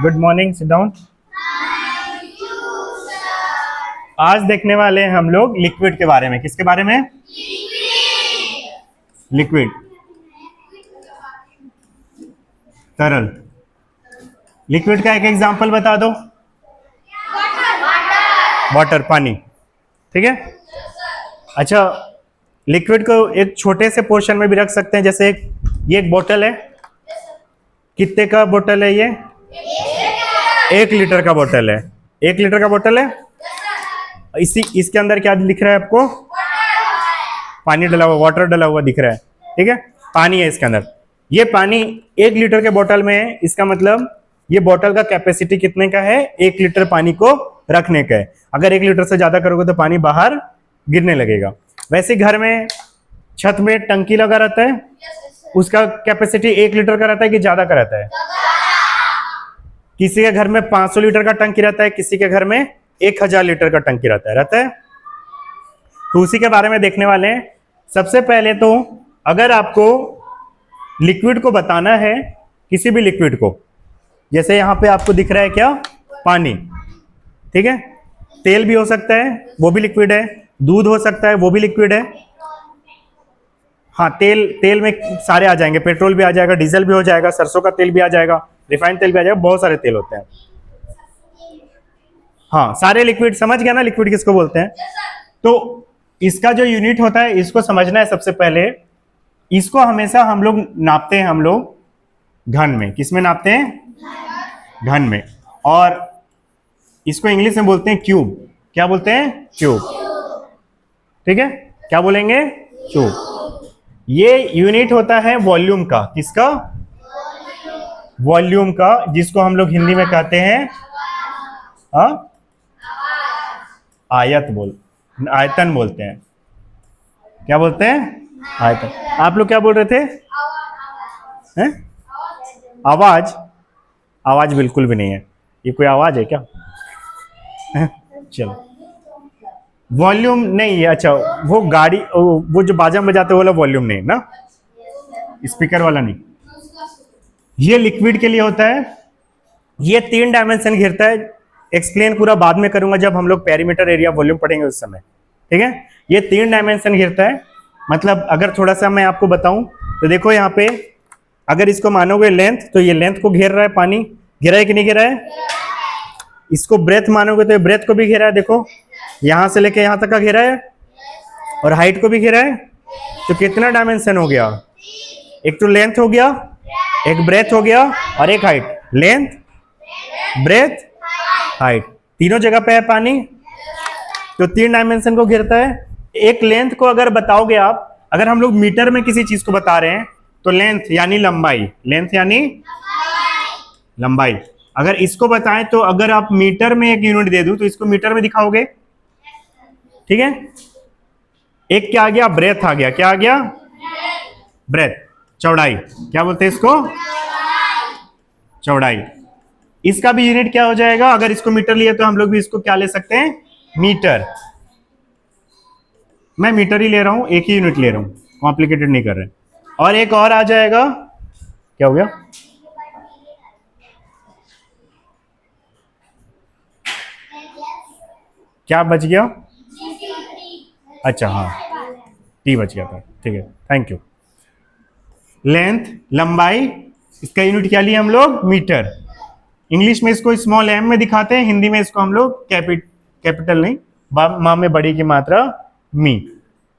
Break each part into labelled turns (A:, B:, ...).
A: Good morning, sit down. आज देखने वाले हैं हम लोग लिक्विड के बारे में। किसके बारे में? लिक्विड, तरल। लिक्विड का एक एग्जांपल बता दो। वाटर, पानी। ठीक है। अच्छा, लिक्विड को एक छोटे से पोर्शन में भी रख सकते हैं। जैसे ये एक बोतल है। कितने का बोतल है ये? 1 लीटर का बोतल है। 1 लीटर का बोतल है। इसके अंदर क्या दिख रहा है आपको? पानी डला हुआ, वाटर डला हुआ दिख रहा है। ठीक है, पानी है इसके अंदर। ये पानी 1 लीटर के बोतल में है। इसका मतलब ये बोतल का कैपेसिटी कितने का है? 1 लीटर पानी को रखने का है। अगर 1 लीटर से ज्यादा करोगे तो पानी बाहर गिरने लगेगा। वैसे घर में छत में टंकी लगा रहता है, उसका कैपेसिटी 1 लीटर का रहता है कि ज्यादा का रहता है? किसी के घर में 500 लीटर का टंकी रहता है, किसी के घर में 1000 लीटर का टंकी रहता है। तो उसी के बारे में देखने वाले हैं। सबसे पहले तो अगर आपको लिक्विड को बताना है, किसी भी लिक्विड को, जैसे यहां पे आपको दिख रहा है क्या? पानी। ठीक है, तेल भी हो सकता है, वो भी लिक्विड है। दूध हो सकता है, वो भी लिक्विड है। हाँ, तेल में सारे आ जाएंगे। पेट्रोल भी आ जाएगा, डीजल भी हो जाएगा, सरसों का तेल भी आ जाएगा, रिफाइंड तेल भी आ जाएगा, बहुत सारे तेल होते हैं। हाँ, सारे लिक्विड। समझ गया ना लिक्विड किसको बोलते हैं? तो इसका जो यूनिट होता है इसको समझना है। सबसे पहले इसको हमेशा हम लोग नापते हैं, हम लोग घन में। किस में नापते हैं? घन में। और इसको इंग्लिश में बोलते हैं क्यूब। क्या बोलते हैं? क्यूब। ठीक है, क्या बोलेंगे? क्यूब। ये यूनिट होता है वॉल्यूम का। किसका? वॉल्यूम का, जिसको हम लोग हिंदी में कहते हैं आयतन बोलते हैं। क्या बोलते हैं? आयतन। आप लोग क्या बोल रहे थे? हैं? आवाज? आवाज बिल्कुल भी नहीं है। ये कोई आवाज है क्या? चलो, वॉल्यूम नहीं है। अच्छा, वो गाड़ी, वो जो बाजा में बजाते वाला वॉल्यूम नहीं ना, स्पीकर वाला नहीं। ये लिक्विड के लिए होता है। ये 3 डायमेंशन घेरता है। एक्सप्लेन पूरा बाद में करूंगा जब हम लोग पेरीमीटर एरिया वॉल्यूम पढ़ेंगे उस समय। ठीक है, ये 3 डायमेंशन घेरता है। मतलब अगर थोड़ा सा मैं आपको बताऊं तो देखो यहाँ पे, अगर इसको मानोगे लेंथ, तो ये लेंथ को घेर रहा है पानी। घेरा है कि नहीं घेरा है? इसको ब्रेथ मानोगे तो ये ब्रेथ को भी घेरा है। देखो, यहां से लेके यहां तक का घेरा है, और हाइट को भी घेरा है। तो कितना डायमेंशन हो गया? एक तो लेंथ हो गया, एक ब्रेथ हो गया, और एक हाइट। लेंथ, ब्रेथ, हाइट, तीनों जगह पे है पानी। तो 3 डायमेंशन को घेरता है। एक लेंथ को अगर बताओगे आप, अगर हम लोग मीटर में किसी चीज को बता रहे हैं तो लेंथ यानी लंबाई, लेंथ यानी लंबाई। अगर इसको बताएं तो अगर आप मीटर में एक यूनिट दे दूं तो इसको मीटर में दिखाओगे। ठीक है, एक क्या आ गया? ब्रेथ आ गया। क्या आ गया? ब्रेथ। चौड़ाई, क्या बोलते हैं इसको? चौड़ाई। इसका भी यूनिट क्या हो जाएगा? अगर इसको मीटर लिए तो हम लोग भी इसको क्या ले सकते हैं? मीटर। मैं मीटर ही ले रहा हूं, एक ही यूनिट ले रहा हूं, कॉम्प्लिकेटेड नहीं कर रहे। और एक और आ जाएगा, क्या हो गया? क्या बच गया? अच्छा, हाँ, टी बच गया था। ठीक है, थैंक यू। लेंथ, लंबाई, इसका यूनिट क्या लिया हम लोग? मीटर। इंग्लिश में इसको स्मॉल एम में दिखाते हैं, हिंदी में इसको हम लोग कैपिटल नहीं, माँ में बड़ी की मात्रा मी।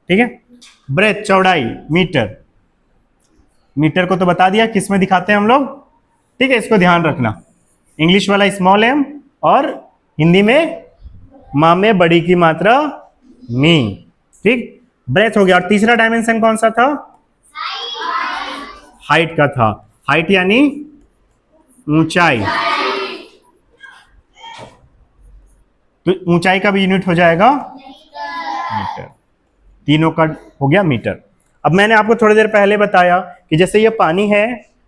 A: ठीक है, ब्रेथ, चौड़ाई, मीटर। मीटर को तो बता दिया, किस में दिखाते हैं हम लोग। ठीक है, इसको ध्यान रखना। इंग्लिश वाला स्मॉल एम, और हिंदी में माँ में बड़ी की मात्रा मी। ठीक, ब्रेथ हो गया। और तीसरा डायमेंशन कौन सा था? हाइट का था। हाइट यानी ऊंचाई। तो ऊंचाई का भी यूनिट हो जाएगा मीटर। तीनों का हो गया मीटर। अब मैंने आपको थोड़ी देर पहले बताया कि जैसे ये पानी है,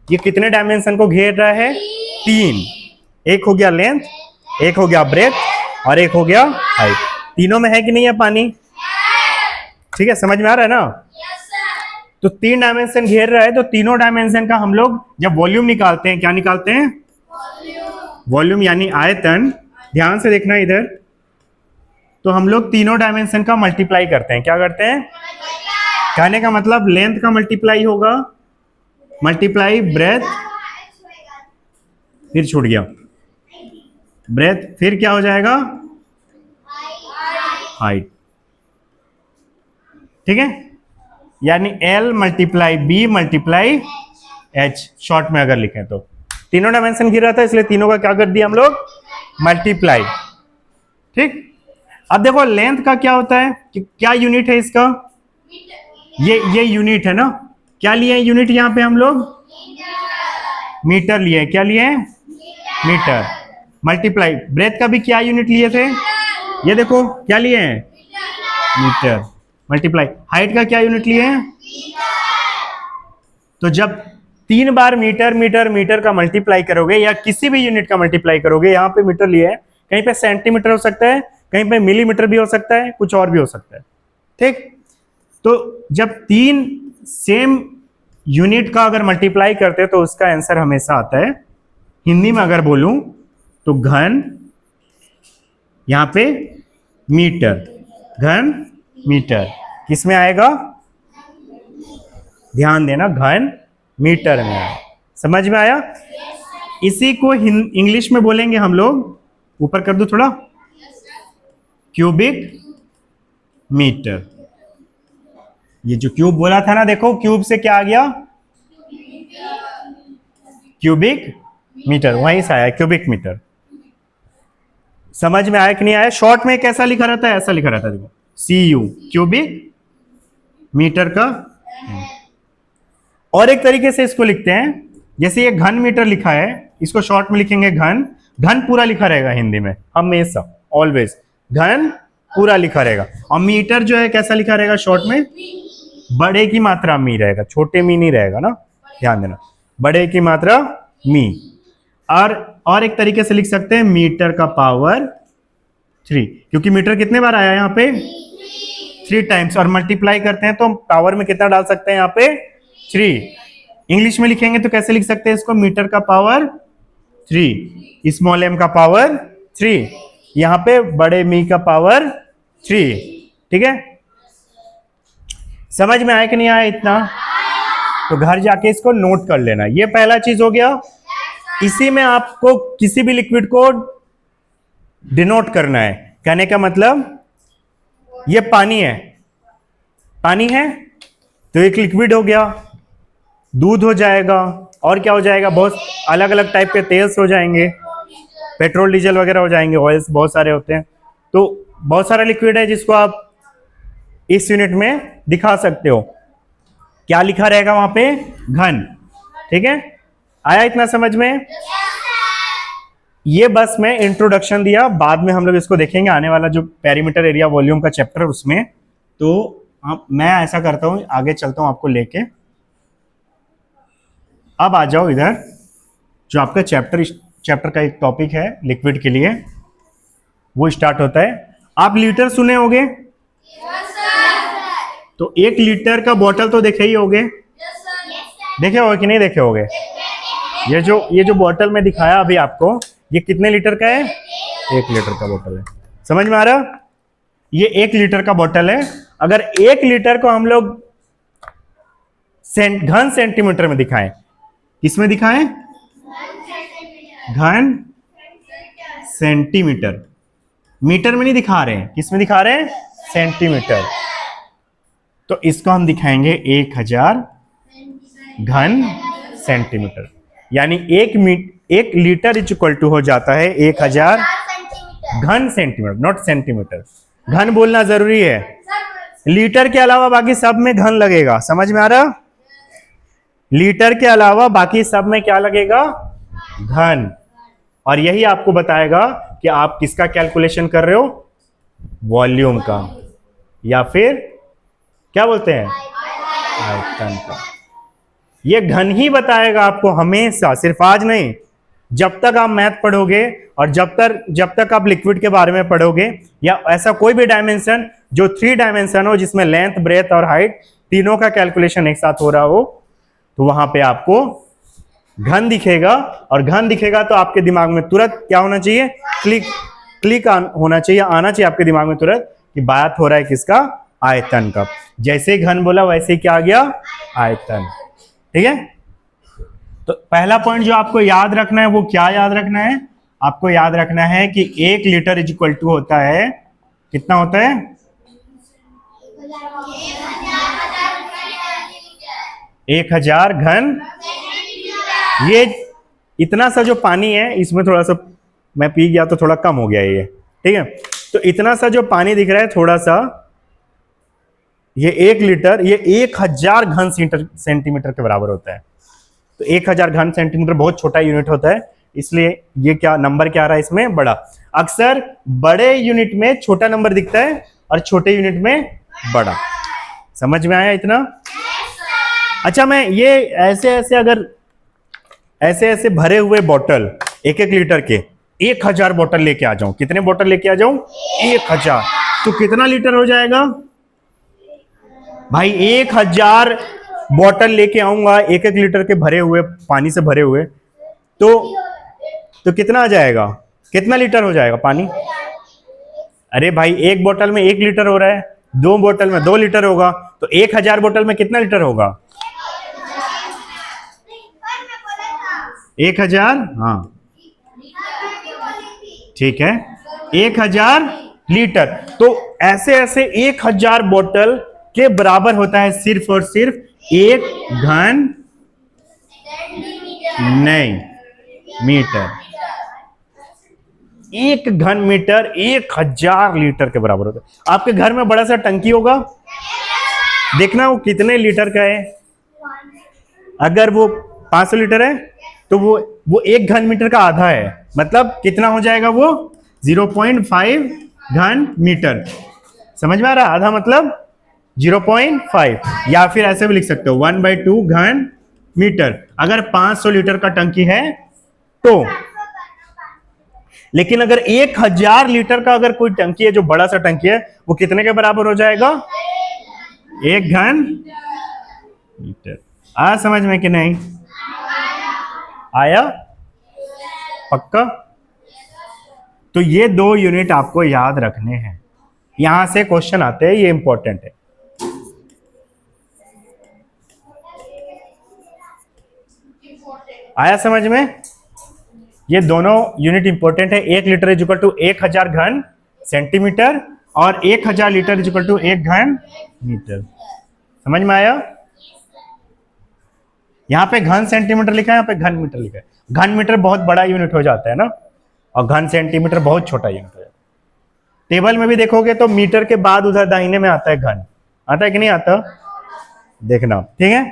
A: ये कितने डायमेंशन को घेर रहा है? 3। एक हो गया लेंथ, एक हो गया ब्रेथ, और एक हो गया हाइट। तीनों में है कि नहीं है पानी? ठीक है, समझ में आ रहा है ना? तो 3 डायमेंशन घेर रहा है, तो तीनों डायमेंशन का हम लोग जब वॉल्यूम निकालते हैं, क्या निकालते हैं? वॉल्यूम यानी आयतन, ध्यान से देखना इधर, तो हम लोग तीनों डायमेंशन का मल्टीप्लाई करते हैं। क्या करते हैं? कहने का मतलब लेंथ का मल्टीप्लाई होगा, मल्टीप्लाई ब्रेथ, फिर छूट गया ब्रेथ, फिर क्या हो जाएगा? हाइट। ठीक है, यानी L multiply B multiply H, short में अगर लिखें तो। तीनों डायमेंशन गिर रहा था इसलिए तीनों का क्या कर दिया हम लोग? मल्टीप्लाई। ठीक, अब देखो लेंथ का क्या होता है कि क्या यूनिट है इसका? ये यूनिट है ना। क्या लिए यूनिट यहाँ पे हम लोग? मीटर लिए। क्या लिए? मीटर। मल्टीप्लाई ब्रेथ का भी क्या यूनिट लिए थे? ये देखो क्या लिए हैं? मीटर। मल्टीप्लाई हाइट का क्या यूनिट लिए हैं? तो जब 3 बार मीटर मीटर मीटर का मल्टीप्लाई करोगे या किसी भी यूनिट का मल्टीप्लाई करोगे, यहाँ पे मीटर लिए है, कहीं पे सेंटीमीटर हो सकता है, कहीं पे मिलीमीटर भी हो सकता है, कुछ और भी हो सकता है। ठीक, तो जब 3 सेम यूनिट का अगर मल्टीप्लाई करते हैं तो उसका आंसर हमेशा आता है, हिंदी में अगर बोलूं तो घन, यहां पे मीटर, घन मीटर किसमें आएगा? ध्यान देना, घन मीटर में आया। समझ में आया? इसी को इंग्लिश में बोलेंगे हम लोग, ऊपर कर दो थोड़ा, क्यूबिक मीटर। ये जो क्यूब बोला था ना, देखो क्यूब से क्या आ गया? क्यूबिक मीटर, वहीं से आया क्यूबिक मीटर। समझ में आया कि नहीं आया? शॉर्ट में कैसा लिखा रहता है? ऐसा लिखा रहता है, देखो CU, क्यूबिक मीटर का। और एक तरीके से इसको लिखते हैं, जैसे ये घन मीटर लिखा है, इसको शॉर्ट में लिखेंगे घन। घन पूरा लिखा रहेगा हिंदी में हमेशा, ऑलवेज घन पूरा लिखा रहेगा। और मीटर जो है कैसा लिखा रहेगा शॉर्ट में? बड़े की मात्रा मी रहेगा, छोटे मी नहीं रहेगा ना, ध्यान देना, बड़े की मात्रा मी। और एक तरीके से लिख सकते हैं मीटर का पावर 3, क्योंकि मीटर कितने बार आया यहाँ पे? 3 टाइम्स। और मल्टीप्लाई करते हैं तो पावर में कितना डाल सकते हैं यहाँ पे? 3। इंग्लिश में लिखेंगे तो कैसे लिख सकते हैं इसको? मीटर का पावर 3, स्मॉल m का पावर 3, यहाँ पे बड़े मी का पावर 3। ठीक है, समझ में आया कि नहीं आया इतना? तो घर जाके इसको नोट कर लेना। ये पहला चीज हो गया। इसी में आपको किसी भी लिक्विड को डिनोट करना है। कहने का मतलब ये पानी है, पानी है तो एक लिक्विड हो गया, दूध हो जाएगा, और क्या हो जाएगा? बहुत अलग अलग टाइप के तेल्स हो जाएंगे, पेट्रोल डीजल वगैरह हो जाएंगे, ऑयल्स बहुत सारे होते हैं। तो बहुत सारा लिक्विड है जिसको आप इस यूनिट में दिखा सकते हो। क्या लिखा रहेगा वहां पे? घन। ठीक है, आया इतना समझ में? ये बस मैं इंट्रोडक्शन दिया, बाद में हम लोग इसको देखेंगे आने वाला जो पेरीमीटर एरिया वॉल्यूम का चैप्टर उसमें। तो मैं ऐसा करता हूं, आगे चलता हूं आपको लेके। अब आ जाओ इधर, जो आपका चैप्टर का एक टॉपिक है लिक्विड के लिए, वो स्टार्ट होता है। आप लीटर सुने होंगे? तो 1 लीटर का बोतल तो देखे ही होगे, देखे होगे कि नहीं देखे होगे? ये जो बोतल में दिखाया अभी आपको, ये कितने लीटर का है? 1 लीटर का बोतल है। समझ में आ रहा? ये 1 लीटर का बोतल है। अगर 1 लीटर को हम लोग घन सेंटीमीटर में दिखाएं, किसमें दिखाएं? घन सेंटीमीटर, मीटर में नहीं दिखा रहे हैं, किसमें दिखा रहे हैं? सेंटीमीटर। तो इसको हम दिखाएंगे 1000 घन सेंटीमीटर, यानी 1 लीटर इज इक्वल टू हो जाता है 1000 घन सेंटीमीटर, नॉट सेंटीमीटर। घन बोलना जरूरी है, लीटर के अलावा बाकी सब में घन लगेगा। समझ में आ रहा? लीटर के अलावा बाकी सब में क्या लगेगा? घन। और यही आपको बताएगा कि आप किसका कैलकुलेशन कर रहे हो? वॉल्यूम का, या फिर क्या बोलते हैं? आयतन का। ये घन ही बताएगा आपको हमेशा, सिर्फ आज नहीं, जब तक आप मैथ पढ़ोगे और जब तक आप लिक्विड के बारे में पढ़ोगे, या ऐसा कोई भी डायमेंशन जो 3 डायमेंशन हो, जिसमें लेंथ, ब्रेथ और हाइट तीनों का कैलकुलेशन एक साथ हो रहा हो, तो वहां पे आपको घन दिखेगा, और घन दिखेगा तो आपके दिमाग में तुरंत क्या होना चाहिए, क्लिक होना चाहिए, आना चाहिए आपके दिमाग में तुरंत कि बात हो रहा है किसका, आयतन का। जैसे घन बोला वैसे ही क्या आ गया, आयतन। ठीक है, तो पहला पॉइंट जो आपको याद रखना है वो क्या याद रखना है, आपको याद रखना है कि 1 लीटर इज इक्वल टू होता है, कितना होता है, 1000 घन। ये इतना सा जो पानी है इसमें थोड़ा सा मैं पी गया तो थोड़ा कम हो गया ये, ठीक है। तो इतना सा जो पानी दिख रहा है थोड़ा सा, ये 1 लीटर, ये 1000 घन सेंटीमीटर के बराबर होता है। तो 1000 घन सेंटीमीटर बहुत छोटा यूनिट होता है, इसलिए ये क्या नंबर क्या आ रहा है इसमें, बड़ा। अक्सर बड़े यूनिट में छोटा नंबर दिखता है और छोटे यूनिट में बड़ा। समझ में आया इतना? अच्छा, मैं ये ऐसे अगर ऐसे भरे हुए बोतल 1-1 लीटर के 1000 बोतल लेके आ जाऊं, कितने बोतल लेके आ जाऊं, 1000, तो कितना लीटर हो जाएगा भाई? 1000 बोतल लेके आऊंगा 1-1 लीटर के भरे हुए, पानी से भरे हुए, तो कितना आ जाएगा, कितना लीटर हो जाएगा पानी? अरे भाई, एक बोतल में 1 लीटर हो रहा है, 2 बोतल में 2 लीटर होगा, तो 1000 बोतल में कितना लीटर होगा? 1000, हाँ ठीक है, 1000 लीटर। तो ऐसे 1000 बोतल के बराबर होता है सिर्फ और सिर्फ 1 घन, नहीं, मीटर। 1 घन मीटर 1000 लीटर के बराबर होता है। आपके घर में बड़ा सा टंकी होगा, देखना वो कितने लीटर का है। अगर वो 500 लीटर है तो वो 1 घन मीटर का आधा है, मतलब कितना हो जाएगा वो, 0.5 घन मीटर। समझ में आ रहा? आधा मतलब 0.5, या फिर ऐसे भी लिख सकते हो 1/2 घन मीटर, अगर 500 लीटर का टंकी है तो। लेकिन अगर 1000 लीटर का अगर कोई टंकी है, जो बड़ा सा टंकी है, वो कितने के बराबर हो जाएगा, 1 घन मीटर। आ समझ में कि नहीं आया? पक्का? तो ये 2 यूनिट आपको याद रखने हैं, यहां से क्वेश्चन आते हैं, ये इंपॉर्टेंट है। आया समझ में? ये दोनों यूनिट इंपॉर्टेंट है। 1 लीटर इज इक्वल टू 1000 घन सेंटीमीटर, और 1000 लीटर इज इक्वल टू 1 घन मीटर। समझ में आया? यहाँ पे घन सेंटीमीटर लिखा है, यहाँ पे घन मीटर लिखा है। घन मीटर बहुत बड़ा यूनिट हो जाता है ना, और घन सेंटीमीटर बहुत छोटा यूनिट हो जाता है। टेबल में भी देखोगे तो मीटर के बाद उधर दाहिने में आता है घन, आता है कि नहीं आता, देखना, ठीक है।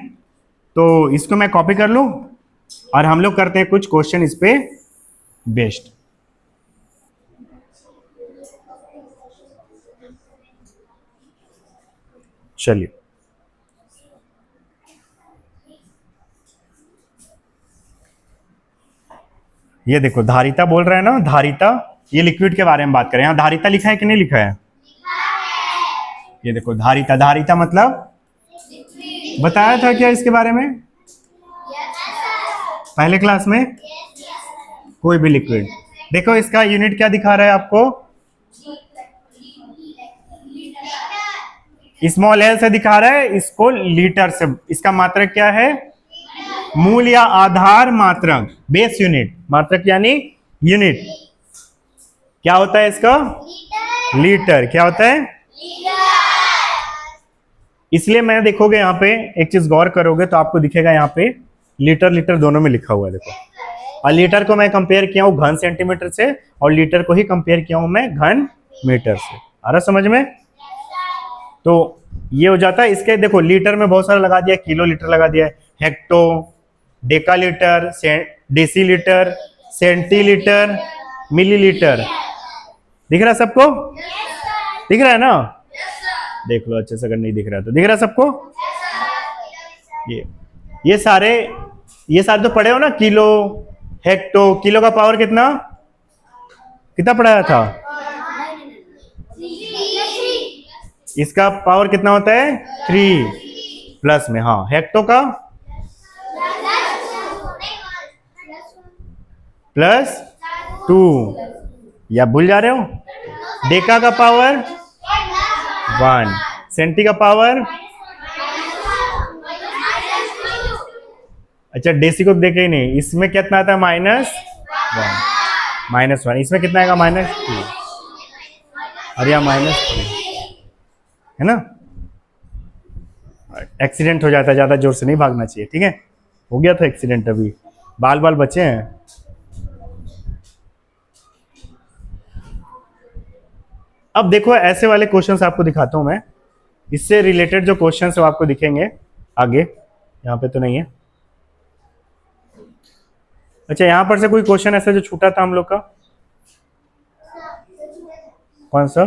A: तो इसको मैं कॉपी कर लूं और हम लोग करते हैं कुछ क्वेश्चन इस पे बेस्ड। चलिए, ये देखो धारिता बोल रहे हैं ना, धारिता, ये लिक्विड के बारे में बात करें। यहाँ धारिता लिखा है कि नहीं लिखा है? ये देखो धारिता, धारिता मतलब बताया था क्या इसके बारे में पहले क्लास में? कोई भी लिक्विड, देखो इसका यूनिट क्या दिखा रहा है आपको, स्मॉल एल से दिखा रहा है, इसको लीटर से। इसका मात्रक क्या है? मूल या आधार मात्रक, बेस यूनिट। मात्रक यानी यूनिट क्या होता है इसका? लीटर। क्या होता है? इसलिए मैं देखोगे यहाँ पे एक चीज गौर करोगे तो आपको दिखेगा यहाँ पे लीटर लीटर दोनों में लिखा हुआ है, देखो। और लीटर को मैं कंपेयर किया हूँ घन सेंटीमीटर से, और लीटर को ही कंपेयर किया हूँ मैं घन मीटर से। आ रहा समझ में? तो ये हो जाता है। इसके देखो लीटर में बहुत सारा लगा दिया, किलो लीटर लगा दिया है, हेक्टो, डेकालीटर, डेसीलीटर, सेंटीलीटर, मिलीलीटर। दिख रहा है सबको? दिख रहा है ना? देख लो अच्छे से, अगर नहीं दिख रहा है तो। दिख रहा है सबको? ये सारे तो पढ़े हो ना, किलो, हेक्टो। किलो का पावर कितना पढ़ाया था? इसका पावर कितना होता है? 3 प्लस में, हाँ। हेक्टो का +2, या भूल जा रहे हो? डेका का पावर 1, सेंटी का पावर, अच्छा डेसी को देखे ही नहीं, इसमें कितना आता है -1, इसमें कितना आएगा -2, और यहाँ -3 है ना। एक्सीडेंट हो जाता है, ज्यादा जोर से नहीं भागना चाहिए, ठीक है। हो गया था एक्सीडेंट, अभी बाल बाल बचे हैं। अब देखो ऐसे वाले क्वेश्चंस आपको दिखाता हूं मैं, इससे रिलेटेड जो क्वेश्चंस है वो आपको दिखेंगे आगे, यहाँ पे तो नहीं है। अच्छा यहां पर से कोई क्वेश्चन ऐसा जो छूटा था हम लोग का, कौन सा?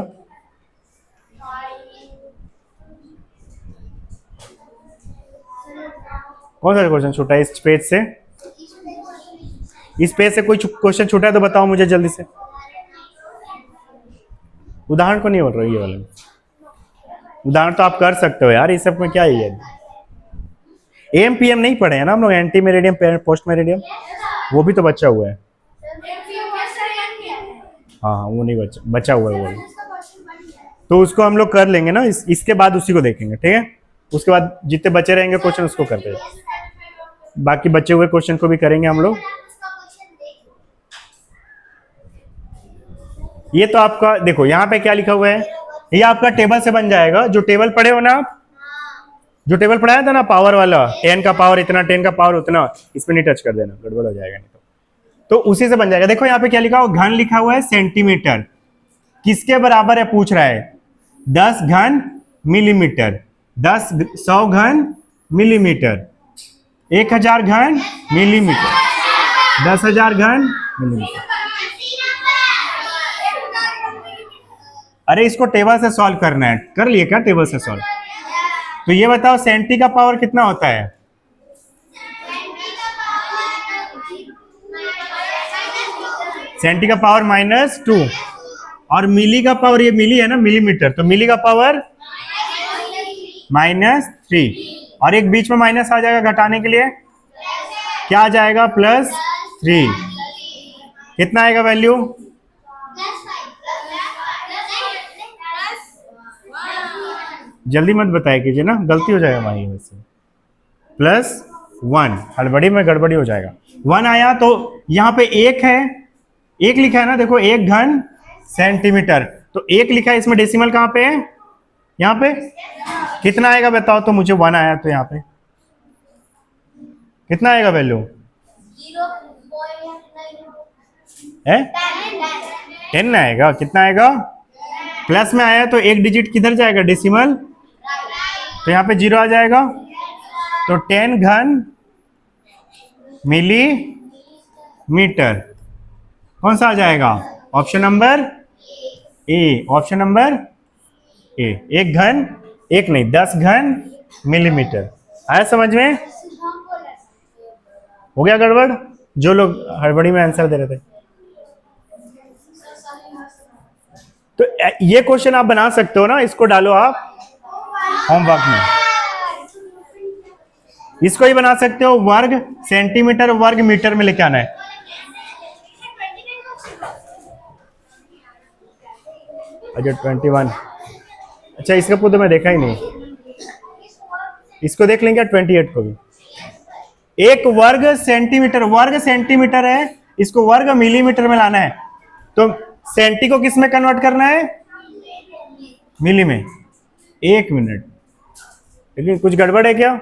A: कौन सा क्वेश्चन छूटा है इस पेज से? इस पेज से कोई क्वेश्चन छूटा है तो बताओ मुझे जल्दी से। उदाहरण को नहीं बोल रही, ये वाला उदाहरण तो आप कर सकते हो यार, इस सब में क्या है। एम पी एम नहीं पढ़े हैं ना हम लोग, एंटी मेरिडियम पोस्ट मेरिडियम, वो भी तो बचा हुआ है। हाँ वो नहीं बचा हुआ है वो, तो उसको हम लोग कर लेंगे ना, इसके बाद उसी को देखेंगे, ठीक है। उसके बाद जितने बचे रहेंगे क्वेश्चन उसको करते हैं, बाकी बचे हुए क्वेश्चन को भी करेंगे हम लोग। ये तो आपका देखो यहाँ पे क्या लिखा हुआ है, ये आपका टेबल से बन जाएगा। जो टेबल पढ़े हो ना आप, जो टेबल पढ़ाया था ना पावर वाला, 10 का पावर इतना, 10 का पावर उतना, इसमें नहीं टच कर देना, गड़बड़ हो जाएगा नहीं तो उसी से बन जाएगा। देखो यहाँ पे क्या लिखा हुआ, घन लिखा हुआ है सेंटीमीटर, किसके बराबर है पूछ रहा है, 10 घन मिलीमीटर, 100 घन मिलीमीटर, 1000 घन मिलीमीटर, 10,000 घन मिलीमीटर। अरे इसको टेबल से सॉल्व करना है, कर लिए क्या टेबल से सॉल्व? तो ये बताओ सेंटी का पावर कितना होता है? सेंटी का पावर -2, और मिली का पावर, ये मिली है ना मिलीमीटर, तो मिली का पावर -3, और एक बीच में माइनस आ जाएगा घटाने के लिए, क्या आ जाएगा +3, कितना आएगा वैल्यू? जल्दी मत बताया कीजिए ना, गलती हो जाएगा हमारी वैसे। +1, हड़बड़ी में गड़बड़ी हो जाएगा। 1 आया तो यहाँ पे 1 है, 1 लिखा है ना, देखो 1 घन सेंटीमीटर, तो 1 लिखा है, इसमें डेसिमल कहाँ पे है? यहाँ पे। कितना आएगा बताओ तो मुझे, 1 आया तो यहाँ पे कितना आएगा वैल्यू? है 10 आएगा। कितना आएगा? प्लस में आया तो एक डिजिट किधर जाएगा? डेसिमल, तो यहाँ पे 0 आ जाएगा, तो 10 घन मिलीमीटर कौन सा आ जाएगा? Option number A, option number A. 1 घन, 1 नहीं 10 घन मिलीमीटर। आया समझ में? हो गया गड़बड़? जो लोग हड़बड़ी में आंसर दे रहे थे, तो ये क्वेश्चन आप बना सकते हो ना, इसको डालो आप होमवर्क में, इसको ही बना सकते हो। वर्ग सेंटीमीटर, वर्ग मीटर में लेके आना है। अच्छा 21, अच्छा इसका पूरा मैं देखा ही नहीं, इसको देख लेंगे 28 को भी। एक वर्ग सेंटीमीटर है, इसको वर्ग मिलीमीटर में लाना है, तो सेंटी को किस में कन्वर्ट करना है? मिली में। 1 मिनट, लेकिन कुछ गड़बड़ है क्या?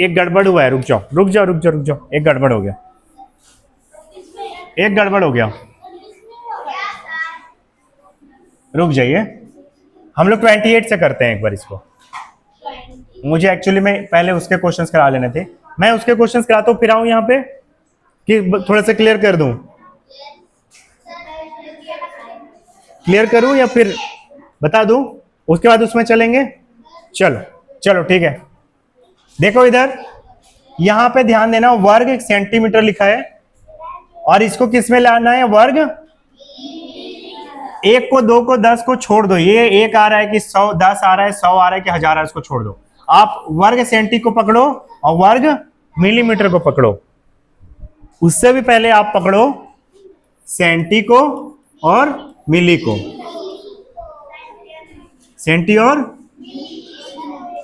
A: एक गड़बड़ हुआ है, रुक जाओ, एक गड़बड़ हो गया, रुक जाइए। हम लोग 28 से करते हैं एक बार इसको। मुझे एक्चुअली में पहले उसके क्वेश्चंस करा लेने थे, मैं उसके क्वेश्चंस कराता हूँ, फिर आऊँ यहाँ पे कि थोड़ा सा क्लियर कर दूं, क्लियर करूं या फिर बता दूं, उसके बाद उसमें चलेंगे। चलो ठीक है। देखो इधर, यहां पे ध्यान देना, वर्ग सेंटीमीटर लिखा है और इसको किस में लाना है? वर्ग। 1 को 2 को 10 को छोड़ दो, ये 1 आ रहा है कि 100, 10 आ रहा है, 100 आ रहा है कि 1000 आ रहा है, इसको छोड़ दो। आप वर्ग सेंटी को पकड़ो और वर्ग मिलीमीटर को पकड़ो। उससे भी पहले आप पकड़ो सेंटी को और मिली को, सेंटी और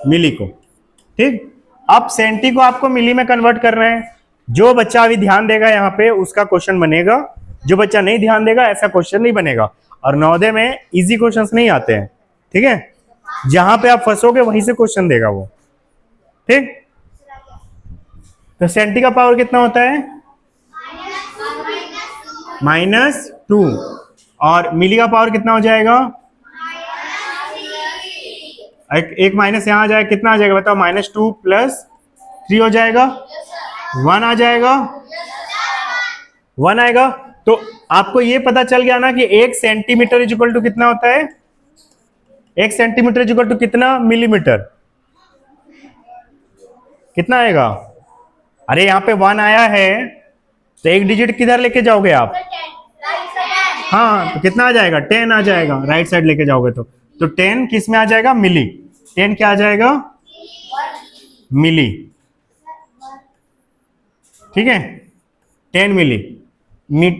A: मिली को। ठीक, अब सेंटी को आपको मिली में कन्वर्ट कर रहे हैं। जो बच्चा अभी ध्यान देगा यहाँ पे उसका क्वेश्चन बनेगा, जो बच्चा नहीं ध्यान देगा ऐसा क्वेश्चन नहीं बनेगा। और नवोदय में इजी क्वेश्चंस नहीं आते हैं, ठीक है, जहां पे आप फंसोगे वहीं से क्वेश्चन देगा वो। ठीक, तो सेंटी का पावर कितना होता है? -2। और मिली का पावर कितना हो जाएगा? एक माइनस यहां आ जाएगा, कितना आ जाएगा बताओ? -2 + 3 हो जाएगा, 1 आ जाएगा, 1 आएगा। तो आपको ये पता चल गया ना कि 1 सेंटीमीटर इज इक्वल टू कितना होता है? 1 सेंटीमीटर इज इक्वल टू कितना मिलीमीटर? कितना आएगा? अरे यहाँ पे 1 आया है तो एक डिजिट किधर लेके जाओगे आप? हाँ, तो कितना आ जाएगा? 10 आ जाएगा, राइट साइड लेके जाओगे तो 10 किस में आ जाएगा? मिली। 10 क्या आ जाएगा? मिली। ठीक है, 10 मिली।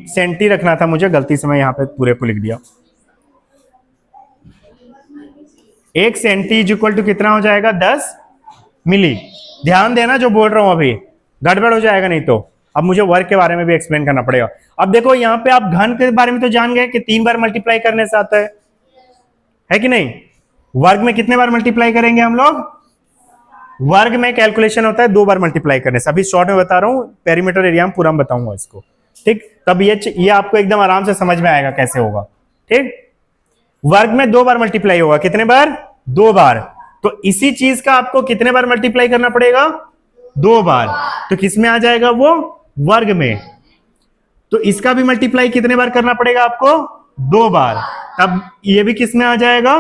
A: सेंटी रखना था मुझे, गलती से मैं यहाँ पे पूरे को लिख दिया। 1 सेंटी इज इक्वल टू कितना हो जाएगा? 10 मिली। ध्यान देना जो बोल रहा हूं, अभी गड़बड़ हो जाएगा नहीं तो। अब मुझे वर्ग के बारे में भी एक्सप्लेन करना पड़ेगा। अब देखो यहाँ पे आप घन के बारे में तो जान गए कि 3 बार मल्टीप्लाई करने से आता है कि नहीं? वर्ग में कितने बार मल्टीप्लाई करेंगे हम लोग? वर्ग में कैलकुलेशन होता है 2 बार मल्टीप्लाई करने से। अभी शॉर्ट में बता रहा हूं, पेरीमीटर एरिया में पूरा में बताऊंगा इसको। ठीक, तब ये आपको एकदम आराम से समझ में आएगा कैसे होगा। ठीक, वर्ग में 2 बार मल्टीप्लाई होगा। कितने बार? 2 बार। तो इसी चीज का आपको कितने बार मल्टीप्लाई करना पड़ेगा? 2 बार। तो किस में आ जाएगा वो? वर्ग में। तो इसका भी मल्टीप्लाई कितने बार करना पड़ेगा आपको? 2 बार। तब ये भी किस में आ जाएगा?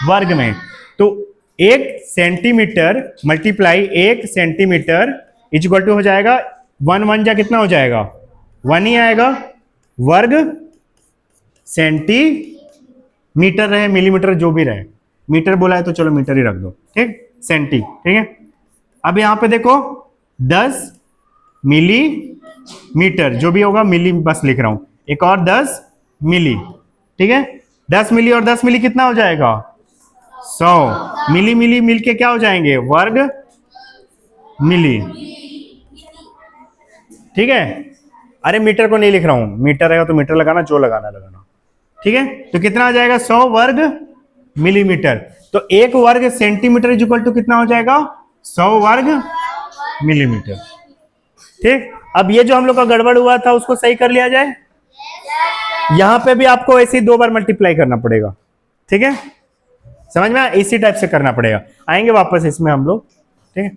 A: वर्ग में। तो 1 centimetre multiply 1 centimetre is equal to हो जाएगा 1 1 जा कितना हो जाएगा? 1 ही आएगा। वर्ग सेंटीमीटर रहे, मिलीमीटर जो भी रहे, मीटर बोला है तो चलो मीटर ही रख दो। ठीक, सेंटी। ठीक है, अब यहां पे देखो 10 मिलीमीटर जो भी होगा, मिली बस लिख रहा हूं, एक और 10 मिली। ठीक है, 10 मिली और 10 मिली कितना हो जाएगा? 100 मिली। मिली मिल के क्या हो जाएंगे? वर्ग मिली। ठीक है, अरे मीटर को नहीं लिख रहा हूं, मीटर रहेगा तो मीटर लगाना, जो लगाना। ठीक है, तो कितना आ जाएगा? 100 वर्ग मिलीमीटर। तो 1 वर्ग सेंटीमीटर इज इक्वल टू कितना हो जाएगा? 100 वर्ग मिलीमीटर। ठीक, अब ये जो हम लोग का गड़बड़ हुआ था उसको सही कर लिया जाए। यहां पे भी आपको ऐसे ही 2 बार मल्टीप्लाई करना पड़ेगा। ठीक है, समझ में? इसी टाइप से करना पड़ेगा। आएंगे वापस इसमें हम लोग। ठीक है,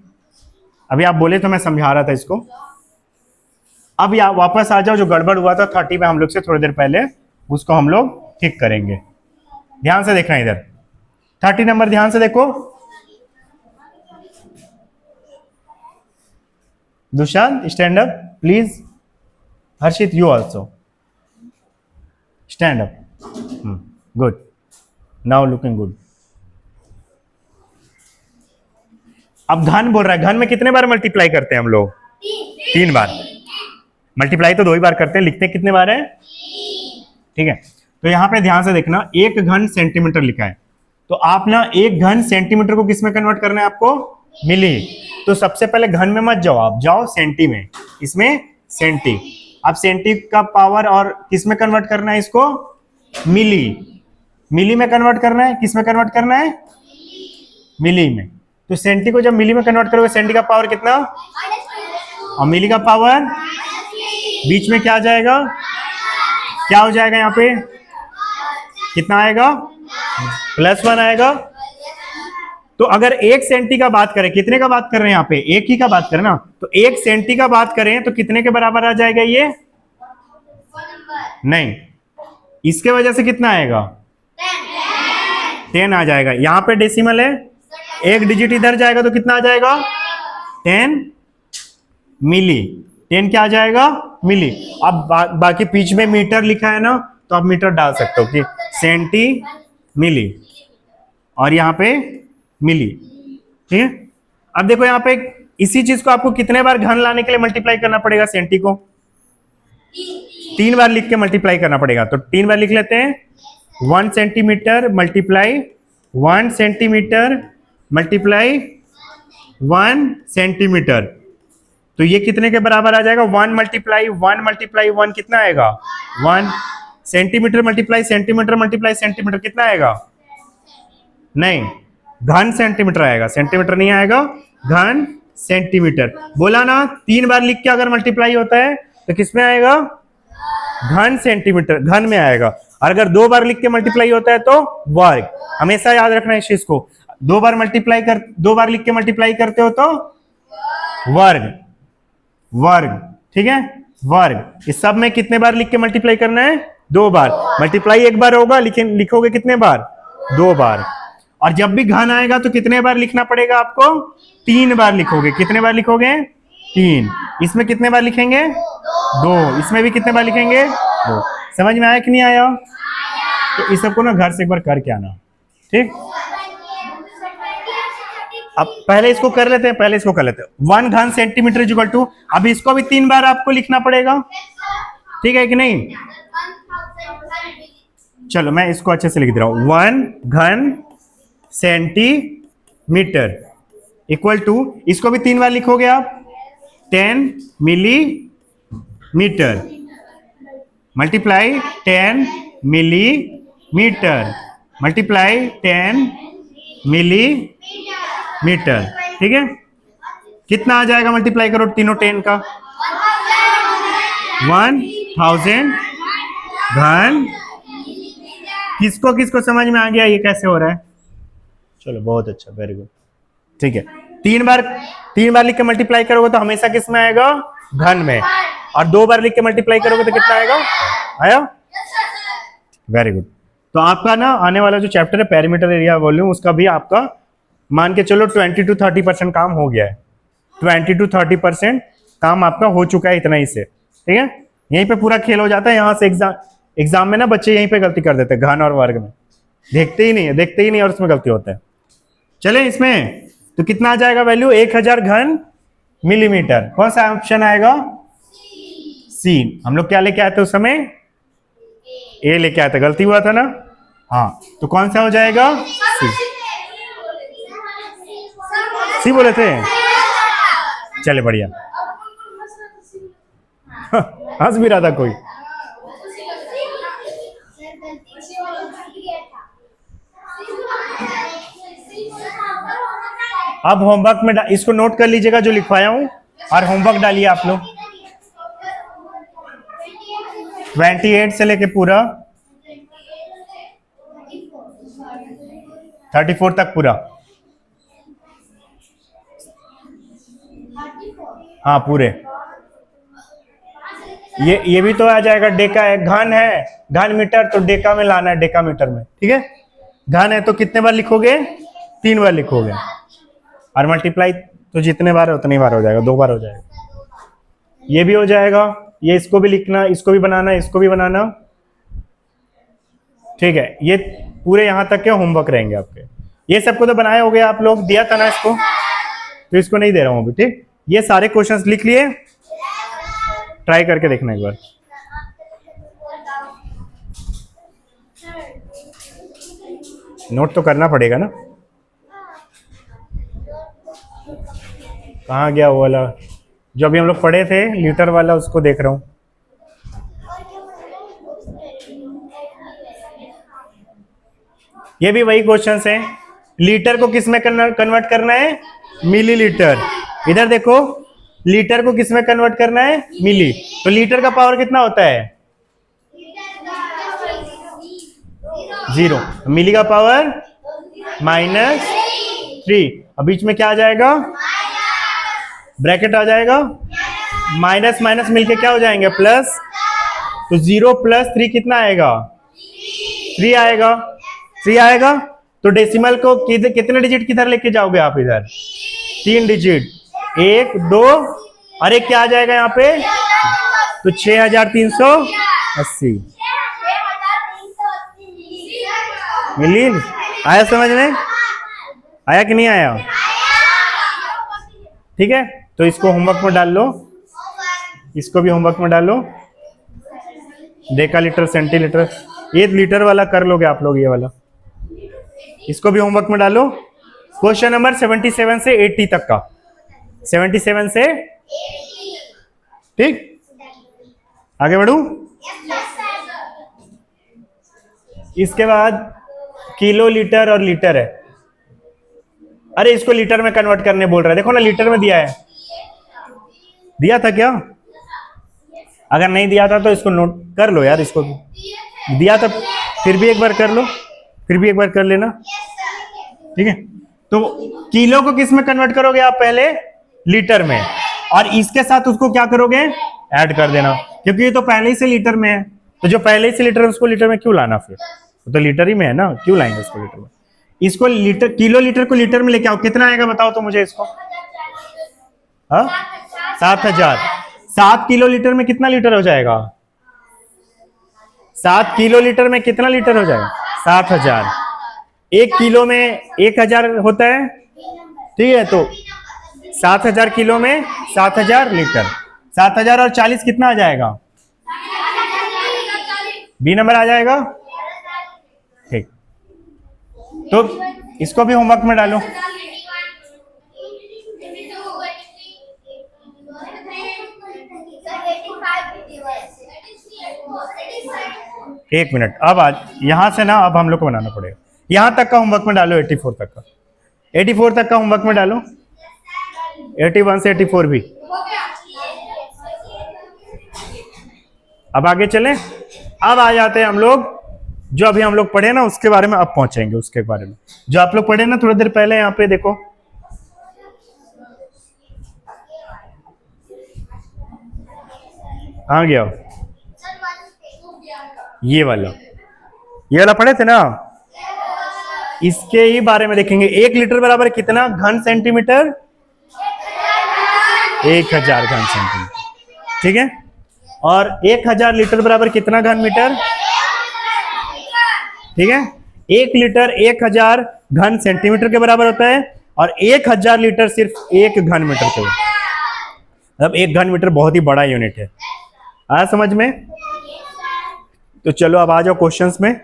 A: अभी आप बोले तो मैं समझा रहा था इसको। अब यहाँ वापस आ जाओ, जो गड़बड़ हुआ था 30 में हम लोग से थोड़ी देर पहले, उसको हम लोग ठीक करेंगे। ध्यान से देखना, इधर 30 नंबर ध्यान से देखो। Dushant stand up please. Harshit you also stand up. Good, now looking good. अब घन बोल रहा है, घन में कितने बार मल्टीप्लाई करते हैं हम लोग? 3 बार। मल्टीप्लाई तो 2 ही बार करते हैं, लिखते कितने बार है? ठीक है, तो यहां पे ध्यान से देखना, 1 घन सेंटीमीटर लिखा है, तो आप ना 1 घन सेंटीमीटर को किस में कन्वर्ट करना है आपको? मिली। तो सबसे पहले घन में मत जाओ, आप जाओ सेंटी में, इसमें सेंटी। अब सेंटी का पावर और किस में कन्वर्ट करना है इसको? मिली। मिली में कन्वर्ट करना है, किस में कन्वर्ट करना है? मिली में। तो सेंटी को जब मिली में कन्वर्ट करोगे, सेंटी का पावर कितना और मिली का पावर बीच में क्या आ जाएगा? क्या हो जाएगा? यहाँ पे कितना आएगा? +1 आएगा। तो अगर 1 सेंटी का बात करें, कितने का बात कर रहे हैं यहाँ पे? 1 ही का बात करें ना, तो 1 सेंटी का बात करें तो कितने के बराबर आ जाएगा ये? नहीं, इसके वजह से कितना आएगा? 10 आ जाएगा। यहां पे डेसिमल है, 1 डिजिट इधर जाएगा तो कितना आ जाएगा? 10 मिली। 10 क्या आ जाएगा? मिली। अब बाकी बीच में मीटर लिखा है ना, तो आप मीटर डाल सकते हो कि सेंटी मिली और यहां पे मिली। ठीक है, अब देखो यहाँ पे इसी चीज को आपको कितने बार घन लाने के लिए मल्टीप्लाई करना पड़ेगा, सेंटी को 3 बार लिख के मल्टीप्लाई करना पड़ेगा। तो 3 बार लिख लेते हैं, 1 centimetre multiply 1 centimetre multiply 1 centimetre. तो ये कितने के बराबर आ जाएगा, 1 मल्टीप्लाई 1 कितना आएगा 1 सेंटीमीटर मल्टीप्लाई सेंटीमीटर कितना आएगा, नहीं घन सेंटीमीटर आएगा, सेंटीमीटर नहीं आएगा, घन सेंटीमीटर। बोला ना 3 बार लिख के अगर मल्टीप्लाई होता है तो किस में आएगा, घन सेंटीमीटर, घन में आएगा। और अगर 2 बार लिख के मल्टीप्लाई होता है तो वर्ग। हमेशा याद रखना है इस चीज को, 2 बार लिख के मल्टीप्लाई करते हो तो वर्ग, ठीक है, वर्ग। इस सब में कितने बार लिख के मल्टीप्लाई करना है, 2 बार। मल्टीप्लाई 1 बार होगा, लेकिन लिखोगे कितने बार, 2 बार। और जब भी घन आएगा तो कितने बार लिखना पड़ेगा आपको, 3 बार लिखोगे। कितने बार लिखोगे, 3। इसमें कितने बार लिखेंगे, 2। इसमें भी कितने बार लिखेंगे, 2। समझ में आया कि नहीं आया? तो इस सबको ना घर से एक बार करके आना, ठीक। अब पहले इसको कर लेते हैं, 1 घन सेंटीमीटर इक्वल टू, अब इसको भी 3 बार आपको लिखना पड़ेगा, ठीक है कि नहीं। चलो मैं इसको अच्छे से लिख दे रहा हूं, 1 घन सेंटीमीटर इक्वल टू, इसको भी 3 बार लिखोगे आप, 10 millimetre multiply 10 millimetre multiply 10 millimetre, ठीक है। कितना आ जाएगा, मल्टीप्लाई करो तीनों 10 का, 1000 घन। किसको किसको समझ में आ गया ये कैसे हो रहा है? चलो बहुत अच्छा, वेरी गुड, ठीक है। 3 बार लिख के मल्टीप्लाई करोगे तो हमेशा किस में आएगा, घन में। और 2 बार लिख के मल्टीप्लाई करोगे तो कितना आएगा, आया, वेरी गुड। तो आपका ना आने वाला जो चैप्टर है पेरीमीटर एरिया वॉल्यूम, उसका भी आपका मान के चलो 20 to 30% काम हो गया है। 20 to 30% काम आपका हो चुका है इतना ही से, ठीक है। यहीं पे पूरा खेल हो जाता है। यहाँ से एग्जाम में ना बच्चे यहीं पे गलती कर देते हैं, घन और वर्ग में देखते ही नहीं और उसमें गलती होता है। चले इसमें तो कितना आ जाएगा वैल्यू, 1000 घन मिलीमीटर। कौन सा ऑप्शन आएगा, सी। हम लोग क्या लेके आए थे उस समय, ए लेके आए थे, गलती हुआ था ना, हाँ। तो कौन सा हो जाएगा, सी बोले थे, चले बढ़िया। हंस भी रहा था कोई। अब होमवर्क में इसको नोट कर लीजिएगा जो लिखवाया हूं, और होमवर्क डालिए आप लोग 28 से लेके पूरा 34 तक पूरा, हाँ पूरे। ये भी तो आ जाएगा, डेका है, घन है, घन मीटर तो डेका में लाना है, डेका मीटर में, ठीक है। घन है तो कितने बार लिखोगे, 3 बार लिखोगे। और मल्टीप्लाई तो जितने बार है उतनी बार हो जाएगा, 2 बार हो जाएगा। ये भी हो जाएगा, ये इसको भी लिखना, इसको भी बनाना, इसको भी बनाना, ठीक है। ये पूरे यहां तक के होमवर्क रहेंगे आपके। ये सबको तो बनाए हो गए आप लोग, दिया था ना इसको, तो इसको नहीं दे रहा हूं अभी, ठीक। ये सारे क्वेश्चंस लिख लिए, ट्राई करके देखना एक बार। नोट तो करना पड़ेगा ना। कहाँ गया वो वाला जो अभी हम लोग पढ़े थे, लीटर वाला, उसको देख रहा हूं। ये भी वही क्वेश्चंस हैं। लीटर को किस में कन्वर्ट करना है, मिलीलीटर। इधर देखो, लीटर को किस में कन्वर्ट करना है, मिली। तो लीटर का पावर कितना होता है, 0। मिली का पावर -3। अब बीच में क्या आ जाएगा, ब्रैकेट आ जाएगा, माइनस माइनस मिलके क्या हो जाएंगे, प्लस। तो 0 + 3 कितना आएगा, 3 आएगा। 3 आएगा तो डेसिमल को कितने डिजिट किधर लेके जाओगे आप, इधर 3 डिजिट, 1 2 और एक क्या आ जाएगा यहाँ पे, तो 6380 मिली। आया समझ में, आया कि नहीं आया? ठीक है, तो इसको होमवर्क में डाल लो, इसको भी होमवर्क में डालो। डेका लीटर, सेंटीलीटर, ये लीटर वाला कर लोगे आप लोग, ये वाला, इसको भी होमवर्क में डालो। क्वेश्चन नंबर 77 से 80 तक का, 77 से, ठीक, आगे बढ़ू। इसके बाद किलो, लीटर और लीटर है। अरे इसको लीटर में कन्वर्ट करने बोल रहा है, देखो ना लीटर में दिया है, दिया था क्या? अगर नहीं दिया था तो इसको नोट कर लो यार, इसको भी दिया था, फिर भी एक बार कर लो, फिर भी एक बार कर लेना, ठीक है। तो किलो को किस में कन्वर्ट करोगे आप? पहले लीटर में, और इसके साथ उसको क्या करोगे? ऐड कर देना, क्योंकि ये तो पहले ही से लीटर में है, तो जो पहले ही से लीटर है उसको लीटर में क्यों लाना? फिर तो लीटर ही में है ना, क्यों लाएंगे उसको लीटर में? इसको लीटर, किलो लीटर को लीटर में लेके आओ, कितना आएगा बताओ तो मुझे इसको। हाँ, 7000। 7 किलो लीटर में कितना लीटर हो जाएगा? 7 किलो लीटर में कितना लीटर हो जाएगा? 7000। 1 किलो में 1000 होता है, ठीक है, तो 7000 किलो में 7000 लीटर, 7000 और 40 कितना आ जाएगा? बी नंबर आ जाएगा, ठीक। तो इसको भी होमवर्क में डालो। एक मिनट, अब आज यहां से ना, अब हम लोग को बनाना पड़ेगा, यहां तक का होमवर्क में डालो, 84 तक का, 84 तक का होमवर्क में डालो, 81 से 84 भी। अब आगे चलें, अब आ जाते हैं हम लोग, जो अभी हम लोग पढ़े ना उसके बारे में अब पहुंचेंगे, उसके बारे में जो आप लोग पढ़े ना थोड़ी देर पहले, यहाँ पे देखो, आ गया ये वाला पढ़े थे ना, इसके ही बारे में देखेंगे। 1 लीटर बराबर कितना घन सेंटीमीटर? 1000 घन सेंटीमीटर, ठीक है। और 1000 लीटर बराबर कितना घन मीटर? ठीक है, 1 लीटर 1000 घन सेंटीमीटर के बराबर होता है, और 1000 लीटर सिर्फ 1 घन मीटर के, मतलब 1 घन मीटर बहुत ही बड़ा यूनिट है। आया समझ में? तो चलो अब आ जाओ क्वेश्चंस में।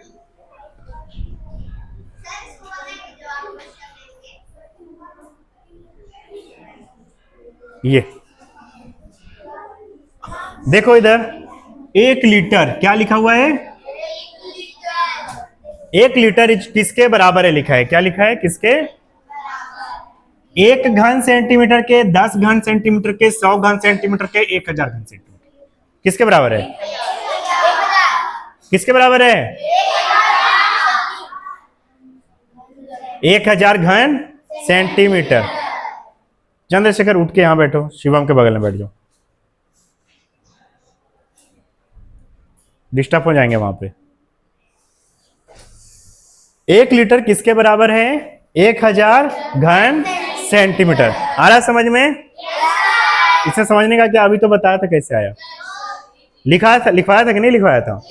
A: ये देखो इधर, 1 लीटर क्या लिखा हुआ है? 1 लीटर किसके बराबर है लिखा है, क्या लिखा है? किसके? 1 घन सेंटीमीटर के, 10 घन सेंटीमीटर के, 100 घन सेंटीमीटर के, 1000 घन सेंटीमीटर, किसके बराबर है? किसके बराबर है? 1000 घन सेंटीमीटर। चंद्रशेखर उठ के यहां बैठो, शिवम के बगल में बैठ जाओ, डिस्टर्ब हो जाएंगे वहां पे। 1 लीटर किसके बराबर है? 1000 घन सेंटीमीटर। आ रहा समझ में? इसे समझने का क्या, अभी तो बताया था कैसे आया, लिखाया था, लिखवाया था कि नहीं लिखवाया था?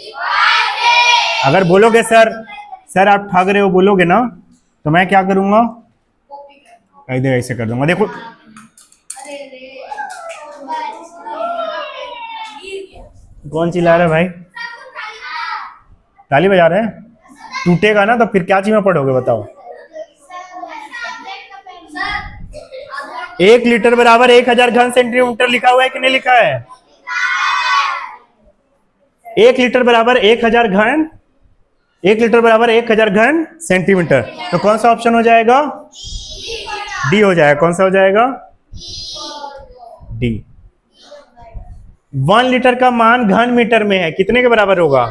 A: अगर बोलोगे सर आप ठग रहे हो बोलोगे ना, तो मैं क्या करूंगा? इधर ऐसे कर दूंगा, देखो कौन चिल्ला रहा है भाई? ताली बजा रहे हैं? टूटेगा ना तो फिर क्या चीज में पढ़ोगे बताओ? 1 लीटर बराबर 1000 घन सेंटीमीटर लिखा हुआ है कि नहीं लिखा है? 1 लीटर बराबर 1000 घन, 1 लीटर बराबर 1000 घन सेंटीमीटर, तो कौन सा ऑप्शन हो जाएगा? डी हो जाएगा। कौन सा हो जाएगा? डी। 1 लीटर का मान घन मीटर में है, कितने के बराबर होगा?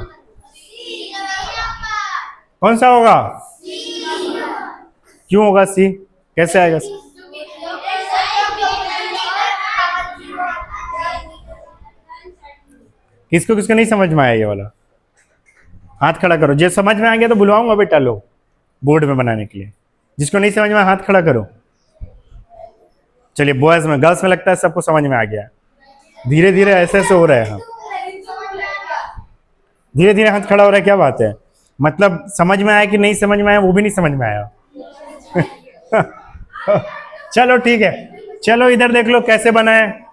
A: कौन सा होगा? क्यों होगा सी? कैसे आएगा सी? किसको किसको नहीं समझ में आया ये वाला? हाथ खड़ा करो, जो समझ में आ गया तो बुलवाऊंगा बेटा लो बोर्ड में बनाने के लिए। जिसको नहीं समझ में हाथ खड़ा करो। चलिए बॉयज में, गर्ल्स में लगता है सबको समझ में आ गया। धीरे धीरे ऐसे ऐसे हो रहा है, हाँ धीरे धीरे हाथ खड़ा हो रहा है, क्या बात है? मतलब समझ में आया कि नहीं समझ में आया वो भी नहीं समझ में आया। चलो ठीक है, चलो इधर देख लो कैसे बना है।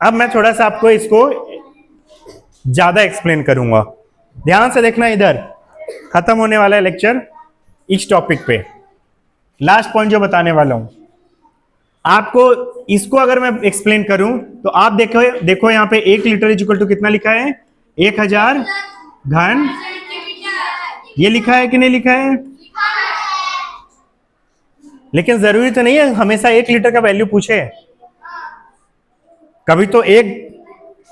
A: अब मैं थोड़ा सा आपको इसको ज्यादा एक्सप्लेन करूंगा, ध्यान से देखना। इधर खत्म होने वाला है लेक्चर इस टॉपिक पे। लास्ट पॉइंट जो बताने वाला हूं आपको, इसको अगर मैं एक्सप्लेन करूं तो आप देखो, देखो यहां पे 1 लीटर इज इक्वल टू कितना लिखा है, 1000 घन। ये लिखा है कि नहीं लिखा है? लेकिन जरूरी तो नहीं है हमेशा 1 लीटर का वैल्यू पूछे। कभी तो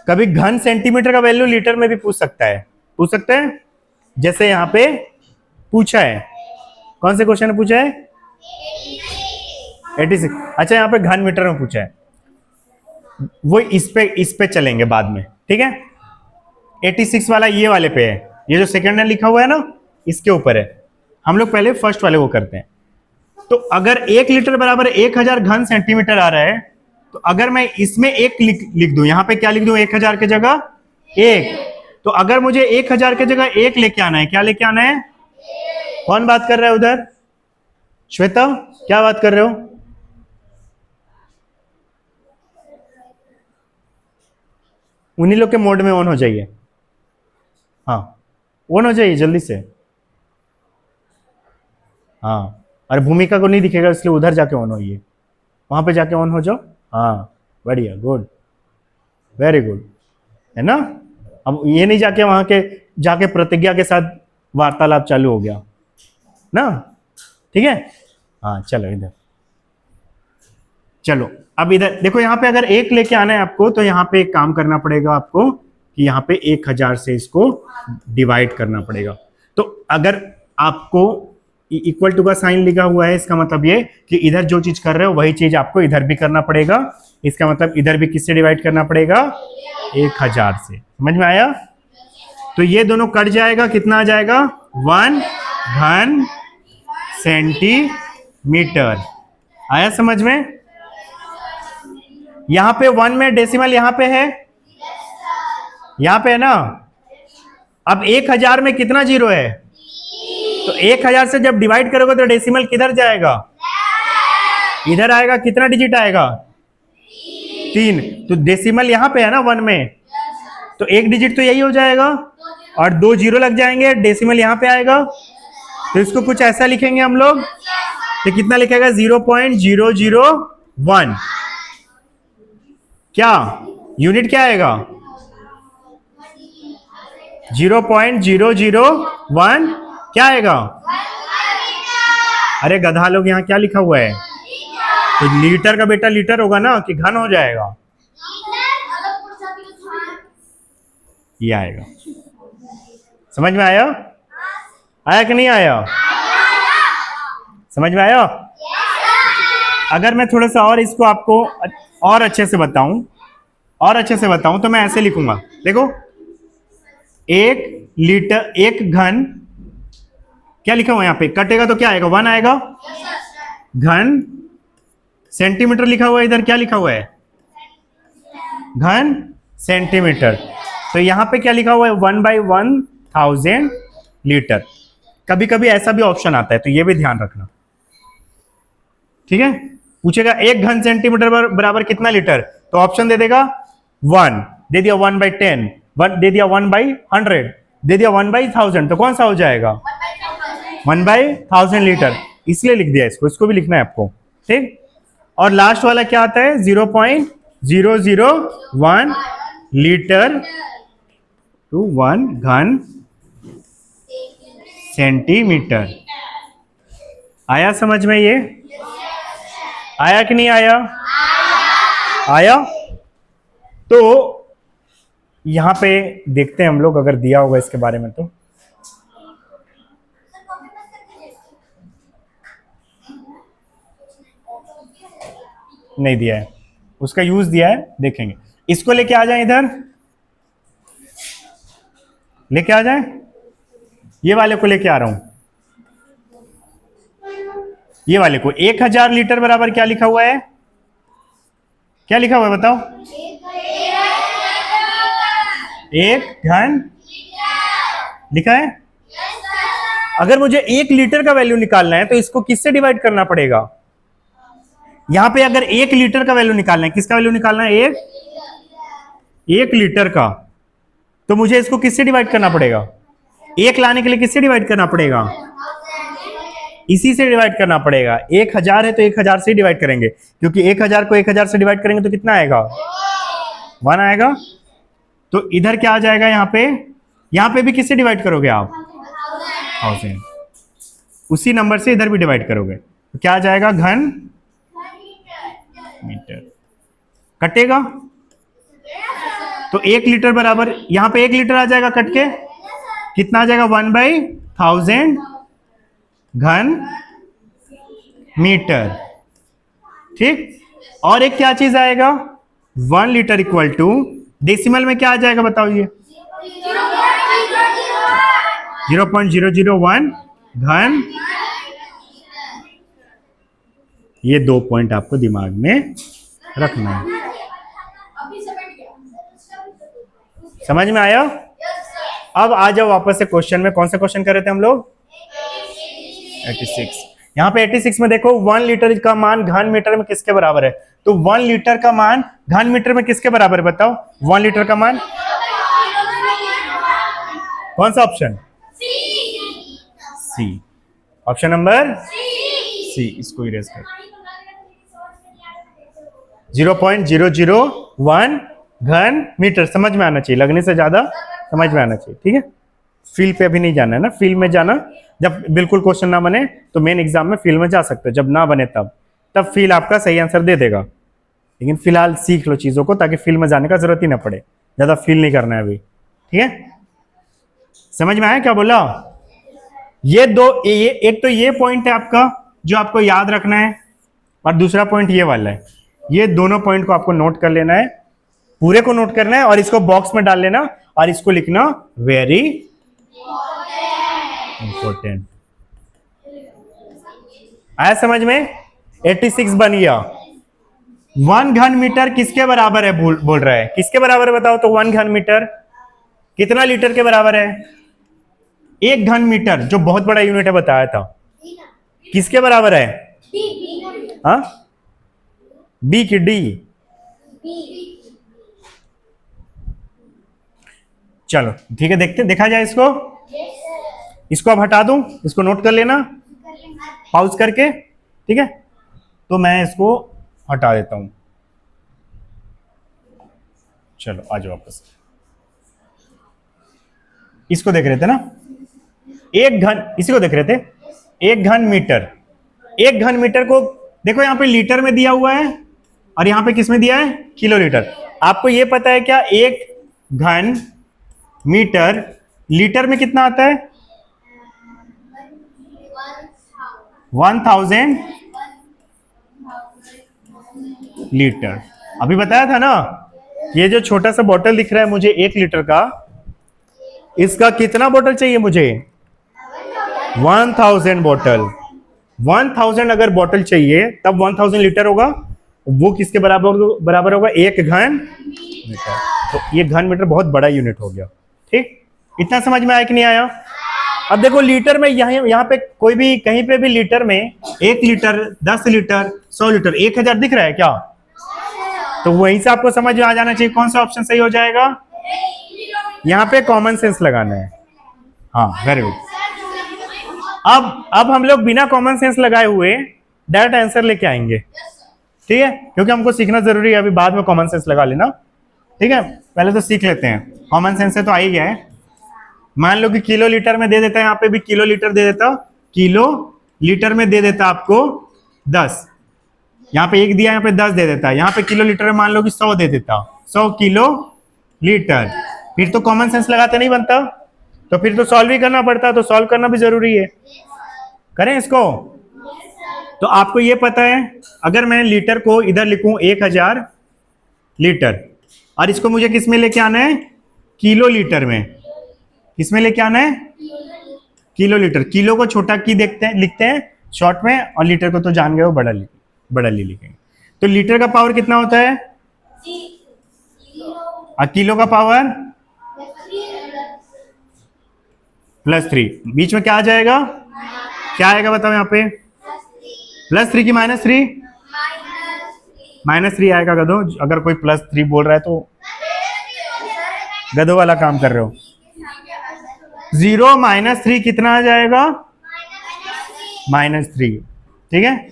A: कभी घन सेंटीमीटर का वैल्यू लीटर में भी पूछ सकता है, पूछ सकते हैं। जैसे यहां पे पूछा है, कौन से क्वेश्चन में पूछा है? 86। अच्छा यहाँ पे घन मीटर में पूछा है, वो इस पे चलेंगे बाद में, ठीक है। 86 वाला ये वाले पे है, ये जो सेकंड में लिखा हुआ है ना इसके ऊपर है। हम लोग पहले फर्स्ट वाले को करते हैं। तो अगर 1 लीटर बराबर 1000 घन सेंटीमीटर आ रहा है, तो अगर मैं इसमें 1 लिख दूं, यहां पे क्या लिख दूं 1000 की जगह 1, तो अगर मुझे 1000 की जगह 1 लेके आना है, क्या लेके आना है? कौन बात कर रहा है उधर? श्वेता क्या बात कर रहे हो? उन्हीं लोग के मोड में ऑन हो जाइए। हाँ ऑन हो जाइए जल्दी से। हाँ अरे भूमिका को नहीं दिखेगा इसलिए उधर जाके ऑन होइए, वहां पे जाके ऑन हो जाओ। हाँ बढ़िया, गुड, वेरी गुड, है ना। अब ये नहीं जाके प्रतिज्ञा के साथ वार्तालाप चालू हो गया ना, ठीक है। हाँ चलो इधर, चलो अब इधर देखो, यहाँ पे अगर 1 लेके आना है आपको, तो यहाँ पे एक काम करना पड़ेगा आपको कि यहाँ पे 1000 से इसको डिवाइड करना पड़ेगा। तो अगर आपको इक्वल टू का साइन लिखा हुआ है, इसका मतलब ये कि इधर जो चीज कर रहे हो वही चीज आपको इधर भी करना पड़ेगा। इसका मतलब इधर भी किससे डिवाइड करना पड़ेगा? 1000 से। समझ में आया? तो ये दोनों कट जाएगा, कितना आ जाएगा? 1 घन सेंटीमीटर। आया समझ में? यहां पे 1 में डेसिमल यहां पे है, यहां पे है ना। अब 1000 में कितना जीरो है? तो 1000 से जब डिवाइड करोगे तो डेसिमल किधर जाएगा? इधर आएगा। कितना डिजिट आएगा? 3। तो डेसिमल यहां पे है ना 1 में, तो 1 डिजिट तो यही हो जाएगा और 2 जीरो लग जाएंगे, डेसिमल यहां पे आएगा। तो इसको कुछ ऐसा लिखेंगे हम लोग, तो कितना लिखेगा? 0.001। क्या यूनिट क्या आएगा? 0.001 क्या आएगा? अरे गधा लोग, यहाँ क्या लिखा हुआ है? तो लीटर का बेटा लीटर होगा ना, कि घन हो जाएगा? ये आएगा। समझ में आया? आया कि नहीं आया? समझ में आया? अगर मैं थोड़ा सा और इसको आपको और अच्छे से बताऊं, तो मैं ऐसे लिखूंगा। देखो 1 लीटर 1 घन, क्या लिखा हुआ यहां पे? कटेगा तो क्या आएगा? 1 आएगा। घन सेंटीमीटर लिखा हुआ है, इधर क्या लिखा हुआ है? घन सेंटीमीटर। तो यहां पे क्या लिखा हुआ है? 1/1000 लीटर। कभी कभी ऐसा भी ऑप्शन आता है, तो ये भी ध्यान रखना, ठीक है। पूछेगा 1 घन सेंटीमीटर बराबर कितना लीटर, तो ऑप्शन दे देगा 1, दे दिया 1/10, 1 दे दिया 1/100, दे दिया 1/1000, तो कौन सा हो जाएगा? 1/1000 लीटर। इसलिए लिख दिया इसको भी लिखना है आपको, ठीक। और लास्ट वाला क्या आता है? 0.001 लीटर टू 1 घन सेंटीमीटर। आया समझ में? ये आया कि नहीं आया? आया। तो यहां पे देखते हैं हम लोग, अगर दिया होगा इसके बारे में तो। नहीं दिया है, उसका यूज दिया है, देखेंगे। इसको लेके आ जाए, इधर लेके आ जाए। ये वाले को लेके आ रहा हूं, ये वाले को। 1000 लीटर बराबर क्या लिखा हुआ है? क्या लिखा हुआ है बताओ? 1 घन लिखा है। अगर मुझे 1 लीटर का वैल्यू निकालना है तो इसको किससे डिवाइड करना पड़ेगा? यहां पे अगर 1 लीटर का वैल्यू निकालना है, किसका वैल्यू निकालना है? 1 लीटर का, तो मुझे इसको किससे डिवाइड करना पड़ेगा? 1 लाने के लिए किससे डिवाइड करना पड़ेगा? इसी से डिवाइड करना पड़ेगा। 1000 है तो 1000 से डिवाइड करेंगे, क्योंकि 1000 को 1000 से डिवाइड करेंगे तो कितना आएगा? 1 आएगा। तो इधर क्या आ जाएगा? यहाँ पे भी किससे डिवाइड करोगे आप? 1000। उसी नंबर से इधर भी डिवाइड करोगे तो क्या आ जाएगा? घन मीटर। कटेगा तो 1 लीटर बराबर, यहां पे 1 लीटर आ जाएगा कट के, कितना आ जाएगा? 1/1000 घन मीटर। ठीक। और एक क्या चीज आएगा? 1 लीटर इक्वल टू, डेसिमल में क्या आ जाएगा बताओ? ये 0.001 घन। ये 2 पॉइंट आपको दिमाग में रखना है। समझ में आया? अब आ जाओ वापस से क्वेश्चन में। कौन सा क्वेश्चन कर रहे थे हम लोग? 86। यहाँ पे 86 में देखो 1 लीटर का मान घन मीटर में किसके बराबर है? तो 1 लीटर का मान घन मीटर में किसके बराबर है बताओ? 1 लीटर का मान कौन सा option? C. Option number C. इसको इरेज कर। 0.001 घन मीटर। समझ में आना चाहिए, लगने से ज्यादा समझ में आना चाहिए। ठीक है। फील्ड पे अभी नहीं जाना है ना, फील्ड में जाना जब बिल्कुल क्वेश्चन ना बने तो मेन एग्जाम में फील्ड में जा सकते हो, जब ना बने तब फील्ड आपका सही आंसर दे देगा। लेकिन फिलहाल सीख लो चीजों को, ताकि फील्ड में जाने का जरूरत ही ना पड़े, ज्यादा फील नहीं करना है अभी। ठीक है। समझ में आया क्या बोला? ये एक तो ये पॉइंट है आपका जो आपको याद रखना है, और दूसरा पॉइंट ये वाला है। ये दोनों पॉइंट को आपको नोट कर लेना है, पूरे को नोट करना है और इसको बॉक्स में डाल लेना और इसको लिखना वेरी इंपॉर्टेंट। आया समझ में? 86 बन गया। 1 घन मीटर किसके बराबर है? बोल रहा है किसके बराबर है बताओ तो? 1 घन मीटर कितना लीटर के बराबर है? 1 घन मीटर, जो बहुत बड़ा यूनिट है बताया था, किसके बराबर है? हाँ, बी की डी? चलो ठीक है, देखा जाए इसको अब हटा दूं, इसको नोट कर लेना पॉज करके। ठीक है, तो मैं इसको हटा देता हूं। चलो आ जाओ वापस। इसको देख रहे थे ना, इसी को देख रहे थे। 1 घन मीटर, 1 घन मीटर को देखो यहां पे लीटर में दिया हुआ है और यहां पे किस में दिया है? Kilo litre. आपको यह पता है क्या 1 घन मीटर लीटर में कितना आता है? 1000 लीटर। अभी बताया था ना, ये जो छोटा सा बोतल दिख रहा है मुझे 1 लीटर का, इसका कितना बोतल चाहिए मुझे? 1000 बोतल। 1000 अगर बोतल चाहिए तब 1000 लीटर होगा। वो किसके बराबर होगा? 1 घन मीटर। तो ये घन मीटर बहुत बड़ा यूनिट हो गया। ठीक, इतना समझ में आया कि नहीं आया? अब देखो लीटर में यहाँ पे कोई भी कहीं पे भी लीटर में 1 लीटर, 10 लीटर, 100 लीटर, 1000 दिख रहा है क्या? तो वहीं से आपको समझ में आ जाना चाहिए कौन सा ऑप्शन सही हो जाएगा। यहाँ पे कॉमन सेंस लगाना है। हाँ, वेरी गुड। अब हम लोग बिना कॉमन सेंस लगाए हुए डायरेक्ट आंसर लेके आएंगे। ठीक है, क्योंकि हमको सीखना जरूरी है, अभी बाद में कॉमन सेंस लगा लेना। ठीक है, पहले तो सीख लेते हैं। कॉमन सेंस से तो आ ही गया है। मान लो कि किलो लीटर में दे देता है, यहाँ पे भी किलो लीटर दे देता, किलो लीटर में दे देता आपको 10, यहाँ पे 1 दिया, यहाँ पे 10 दे देता, यहाँ पे किलो लीटर में मान लो कि 100 दे देता, 100 किलो लीटर। फिर तो कॉमन सेंस लगाते नहीं बनता, तो फिर तो सॉल्व ही करना पड़ता, तो सॉल्व करना भी जरूरी है। करें इसको। तो आपको ये पता है, अगर मैं लीटर को इधर लिखूं 1000 लीटर, और इसको मुझे किस में लेके आना है? किलो लीटर में। किसमें लेके आना है? Kilo litre. किलो को छोटा की लिखते हैं शॉर्ट में, और लीटर को तो जान गए हो बड़ा ली लिखेंगे। तो लीटर का पावर कितना होता है? और किलो का पावर +3। बीच में क्या आ जाएगा? क्या आएगा बताओ यहाँ पे? +3 की -3 -3 आएगा गधो। अगर कोई +3 बोल रहा है तो गधो वाला काम कर रहे हो। 0 -3 कितना आ जाएगा? -3। ठीक है,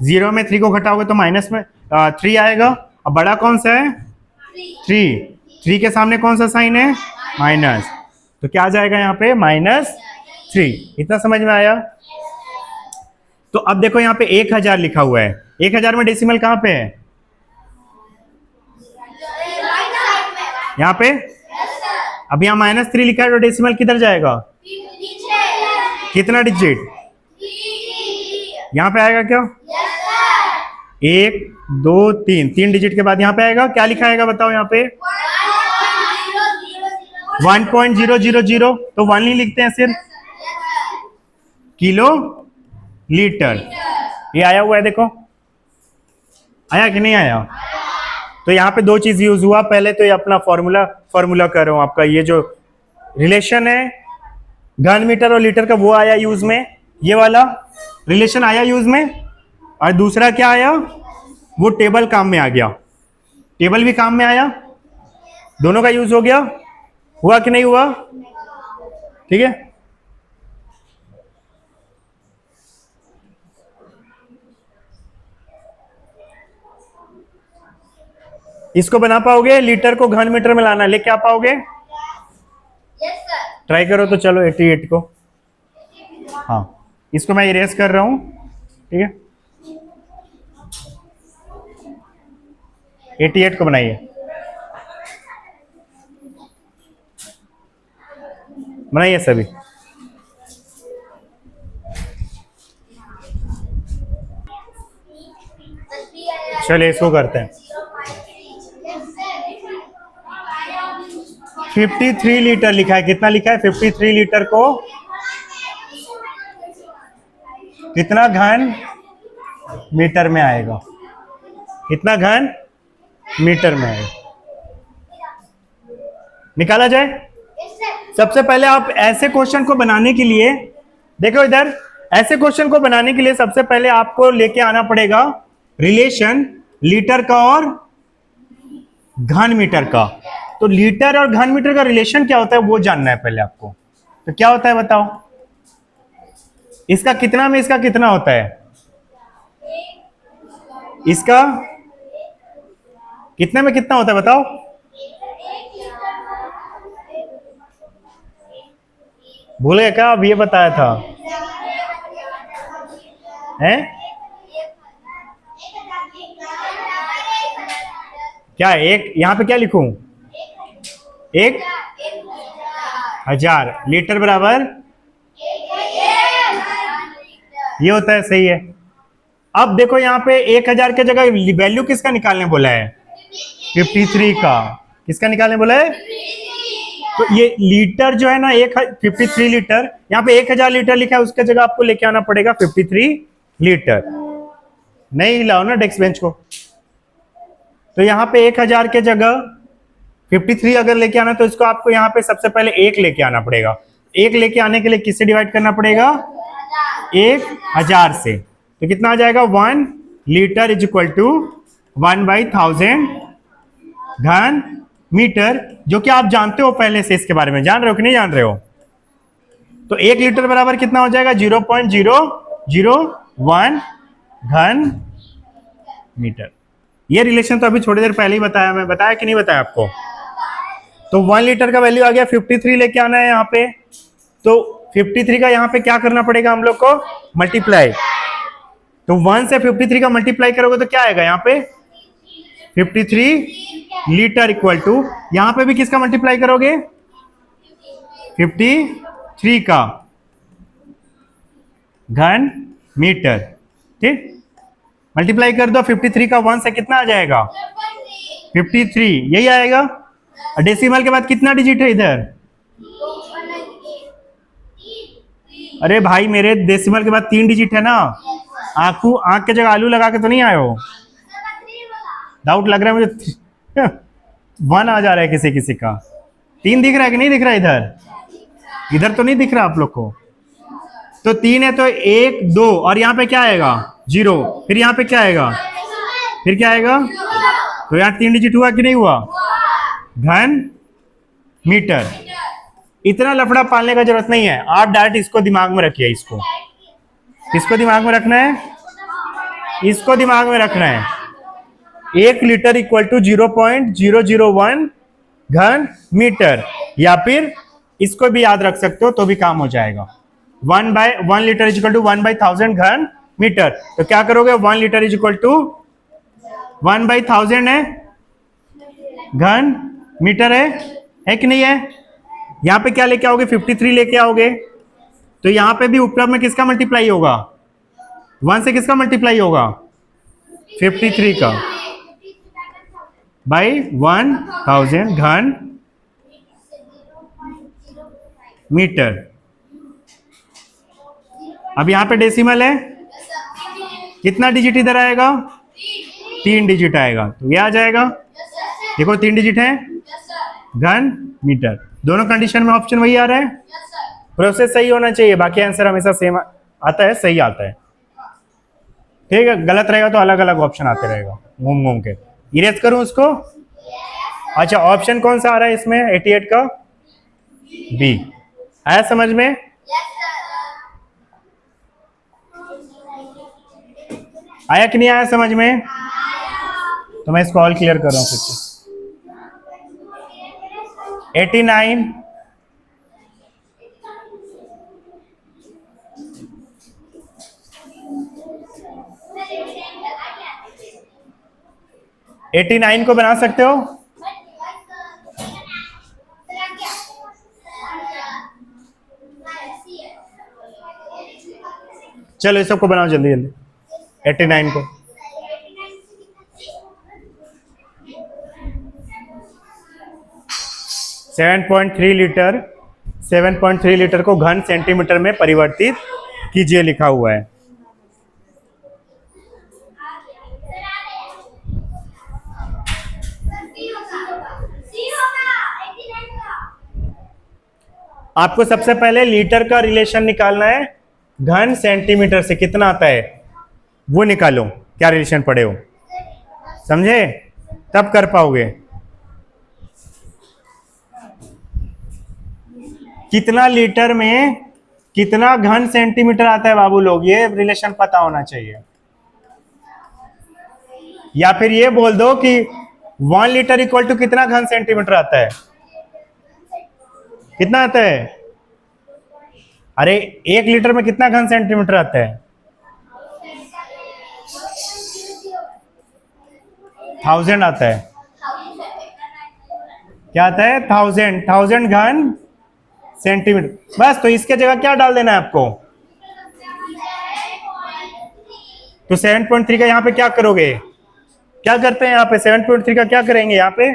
A: 0 में 3 को घटाओगे तो माइनस में 3 आएगा। अब बड़ा कौन सा है? 3 के सामने कौन सा साइन है? माइनस। तो क्या आ जाएगा यहाँ पे? -3। इतना समझ में आया? तो अब देखो यहाँ पे 1000 लिखा हुआ है। 1000 में डेसिमल कहाँ पे है? यहाँ पे। अब यहाँ -3 लिखा है तो डेसिमल किधर जाएगा? कितना डिजिट? यहाँ पे आएगा क्या? 1 2 3, 3 डिजिट के बाद यहाँ पे आएगा। क्या लिखा आएगा बताओ यहाँ पे? 1.000। तो 1 नहीं लिखते हैं सिर्फ, किलो लीटर। ये आया हुआ है, देखो आया कि नहीं आया? तो यहाँ पे 2 चीज यूज हुआ। पहले तो ये अपना फॉर्मूला कर रहा हूं आपका, ये जो रिलेशन है घन मीटर और लीटर का वो आया यूज में, ये वाला रिलेशन आया यूज में। और दूसरा क्या आया? वो टेबल काम में आ गया। टेबल भी काम में आया, दोनों का यूज हो गया। हुआ कि नहीं हुआ? ठीक है, इसको बना पाओगे? लीटर को घन मीटर में लाना, लेके आ पाओगे? ट्राई करो तो। चलो 88 को, हाँ इसको मैं इरेज कर रहा हूं। ठीक है, 88 को बनाइए, बनाइए सभी। चलिए इसको करते हैं। 53 लीटर लिखा है। कितना लिखा है? 53 लीटर को कितना घन मीटर में आएगा? कितना घन मीटर में आएगा? निकाला जाए। सबसे पहले आप ऐसे क्वेश्चन को बनाने के लिए, देखो इधर, ऐसे क्वेश्चन को बनाने के लिए सबसे पहले आपको लेके आना पड़ेगा रिलेशन लीटर का और घन मीटर का। तो लीटर और घन मीटर का रिलेशन क्या होता है वो जानना है पहले आपको। तो क्या होता है बताओ? इसका कितना में इसका कितना होता है? इसका कितने में कितना होता है बताओ? भूल गए क्या? अब ये बताया था हैं? क्या एक यहां पे क्या लिखूं? 1000 लीटर बराबर ये होता है। सही है। अब देखो यहाँ पे 1000 के जगह वैल्यू किसका निकालने बोला है? 53 का। किसका निकालने बोला है? तो ये लीटर जो है ना, 53 लीटर, यहाँ पे 1000 लीटर लिखा है, उसके जगह आपको लेके आना पड़ेगा 53 लीटर। नहीं हिलाओ ना डेस्क बेंच को। तो यहाँ पे 1000 के जगह 53 अगर लेके आना तो इसको आपको यहाँ पे सबसे पहले 1 लेके आना पड़ेगा। 1 लेके आने के लिए किससे डिवाइड करना पड़ेगा? 1000 से। तो कितना आ जाएगा? 1 लीटर इज इक्वल टू 1/1000 घन मीटर, जो कि आप जानते हो पहले से। इसके बारे में जान रहे हो कि नहीं जान रहे हो? तो 1 लीटर बराबर कितना हो जाएगा? 0.001 घन मीटर। ये रिलेशन तो अभी थोड़ी देर पहले ही बताया, मैं बताया कि नहीं बताया आपको? तो 1 लीटर का वैल्यू आ गया, 53 लेके आना है यहाँ पे। तो 53 का यहाँ पे क्या करना पड़ेगा हम लोग को? मल्टीप्लाई। तो 1 से 53 का मल्टीप्लाई करोगे तो क्या आएगा यहाँ पे? 53 लीटर इक्वल टू, यहाँ पे भी किसका मल्टीप्लाई करोगे? 53 का घन मीटर। ठीक, मल्टीप्लाई कर दो। 53 का 1 से कितना आ जाएगा? 53, यही आएगा। डेसिमल के बाद कितना डिजिट है इधर? अरे भाई मेरे, डेसिमल के बाद 3 डिजिट है ना। आंख के जगह आलू लगा के तो नहीं आए हो? डाउट लग रहा है मुझे। 1 आ जा रहा है किसी किसी का। 3 दिख रहा है कि नहीं दिख रहा है इधर? इधर तो नहीं दिख रहा आप लोग को। तो 3 है तो 1 2, और यहाँ पे क्या आएगा? 0। फिर यहाँ पे क्या आएगा? फिर क्या आएगा? तो यहाँ 3 डिजिट हुआ कि नहीं हुआ? घन मीटर। इतना लफड़ा पालने का जरूरत नहीं है, आप डायरेक्ट इसको दिमाग में रखिए। इसको दिमाग में रखना है, इसको दिमाग में रखना है। 1 लीटर इक्वल टू 0.001 घन मीटर, या फिर इसको भी याद रख सकते हो तो भी काम हो जाएगा। 1 लीटर इज इक्वल टू 1/1000 घन मीटर। तो क्या करोगे? 1 लीटर इज इक्वल टू 1/1000 है, घन मीटर है कि नहीं है? यहां पे क्या लेके आओगे? 53 लेके आओगे। तो यहां पे भी ऊपर में किसका मल्टीप्लाई होगा? 1 से किसका मल्टीप्लाई होगा? 53 का बाई 1000 घन मीटर। अब यहां पे डेसिमल है, कितना डिजिट इधर आएगा? 3 डिजिट आएगा, तो ये आ जाएगा। देखो 3 डिजिट है, घन मीटर। दोनों कंडीशन में ऑप्शन वही आ रहा है। प्रोसेस सही होना चाहिए, बाकी आंसर हमेशा सेम आता है, सही आता है। ठीक है, गलत रहेगा तो अलग अलग ऑप्शन आते रहेगा घूम घूम के। इरेज करूं उसको? अच्छा, ऑप्शन कौन सा आ रहा है इसमें 88 का? बी। आया समझ में? आया कि नहीं आया समझ में? तो मैं इसको ऑल क्लियर कर रहा हूं फिर से। 89 89 को बना सकते हो? चलो इस सबको बनाओ जल्दी जल्दी। 89 को 7.3 लीटर 7.3 लीटर को घन सेंटीमीटर में परिवर्तित कीजिए, लिखा हुआ है। आपको सबसे पहले लीटर का रिलेशन निकालना है घन सेंटीमीटर से, कितना आता है वो निकालो। क्या रिलेशन पढ़े हो, समझे? तब कर पाओगे। कितना लीटर में कितना घन सेंटीमीटर आता है बाबू लोग, ये रिलेशन पता होना चाहिए। या फिर ये बोल दो कि 1 लीटर इक्वल टू कितना घन सेंटीमीटर आता है? कितना आता है? अरे 1 लीटर में कितना घन सेंटीमीटर आता है? 1000 आता है। क्या आता है? 1000 घन सेंटीमीटर। बस, तो इसके जगह क्या डाल देना है आपको? तो 7.3 का यहाँ पे क्या करोगे? क्या करते हैं यहाँ पे? 7.3 का क्या करेंगे यहाँ पे?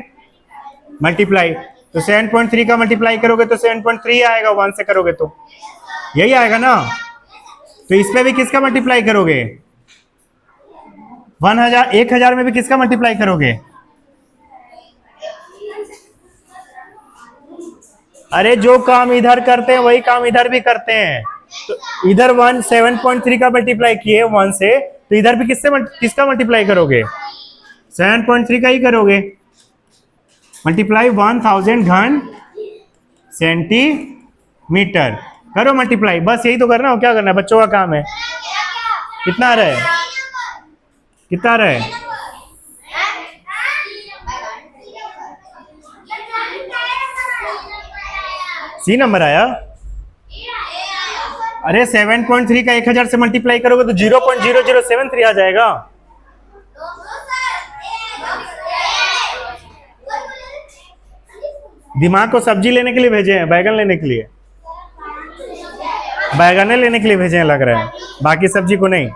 A: मल्टीप्लाई। तो 7.3 का मल्टीप्लाई करोगे तो 7.3 आएगा, 1 से करोगे तो यही आएगा ना। तो इसमें भी किसका मल्टीप्लाई करोगे? 1000 में भी किसका मल्टीप्लाई करोगे? अरे जो काम इधर करते हैं वही काम इधर भी करते हैं। तो इधर 7.3 का मल्टीप्लाई किए 1 से, तो इधर भी किसका मल्टीप्लाई करोगे? 7.3 का ही करोगे। मल्टीप्लाई 1000 घन सेंटीमीटर करो मल्टीप्लाई। बस यही तो करना हो, क्या करना है? बच्चों का काम है। कितना आ रहा है? कितना आ रहा है? सी नंबर आया। अरे 7.3 का 1000 से मल्टीप्लाई करोगे तो 0.0073 आ जाएगा। दिमाग को सब्जी लेने के लिए भेजे हैं, बैगन लेने के लिए, बैगने लेने के लिए भेजे हैं लग रहा है, बाकी सब्जी को नहीं।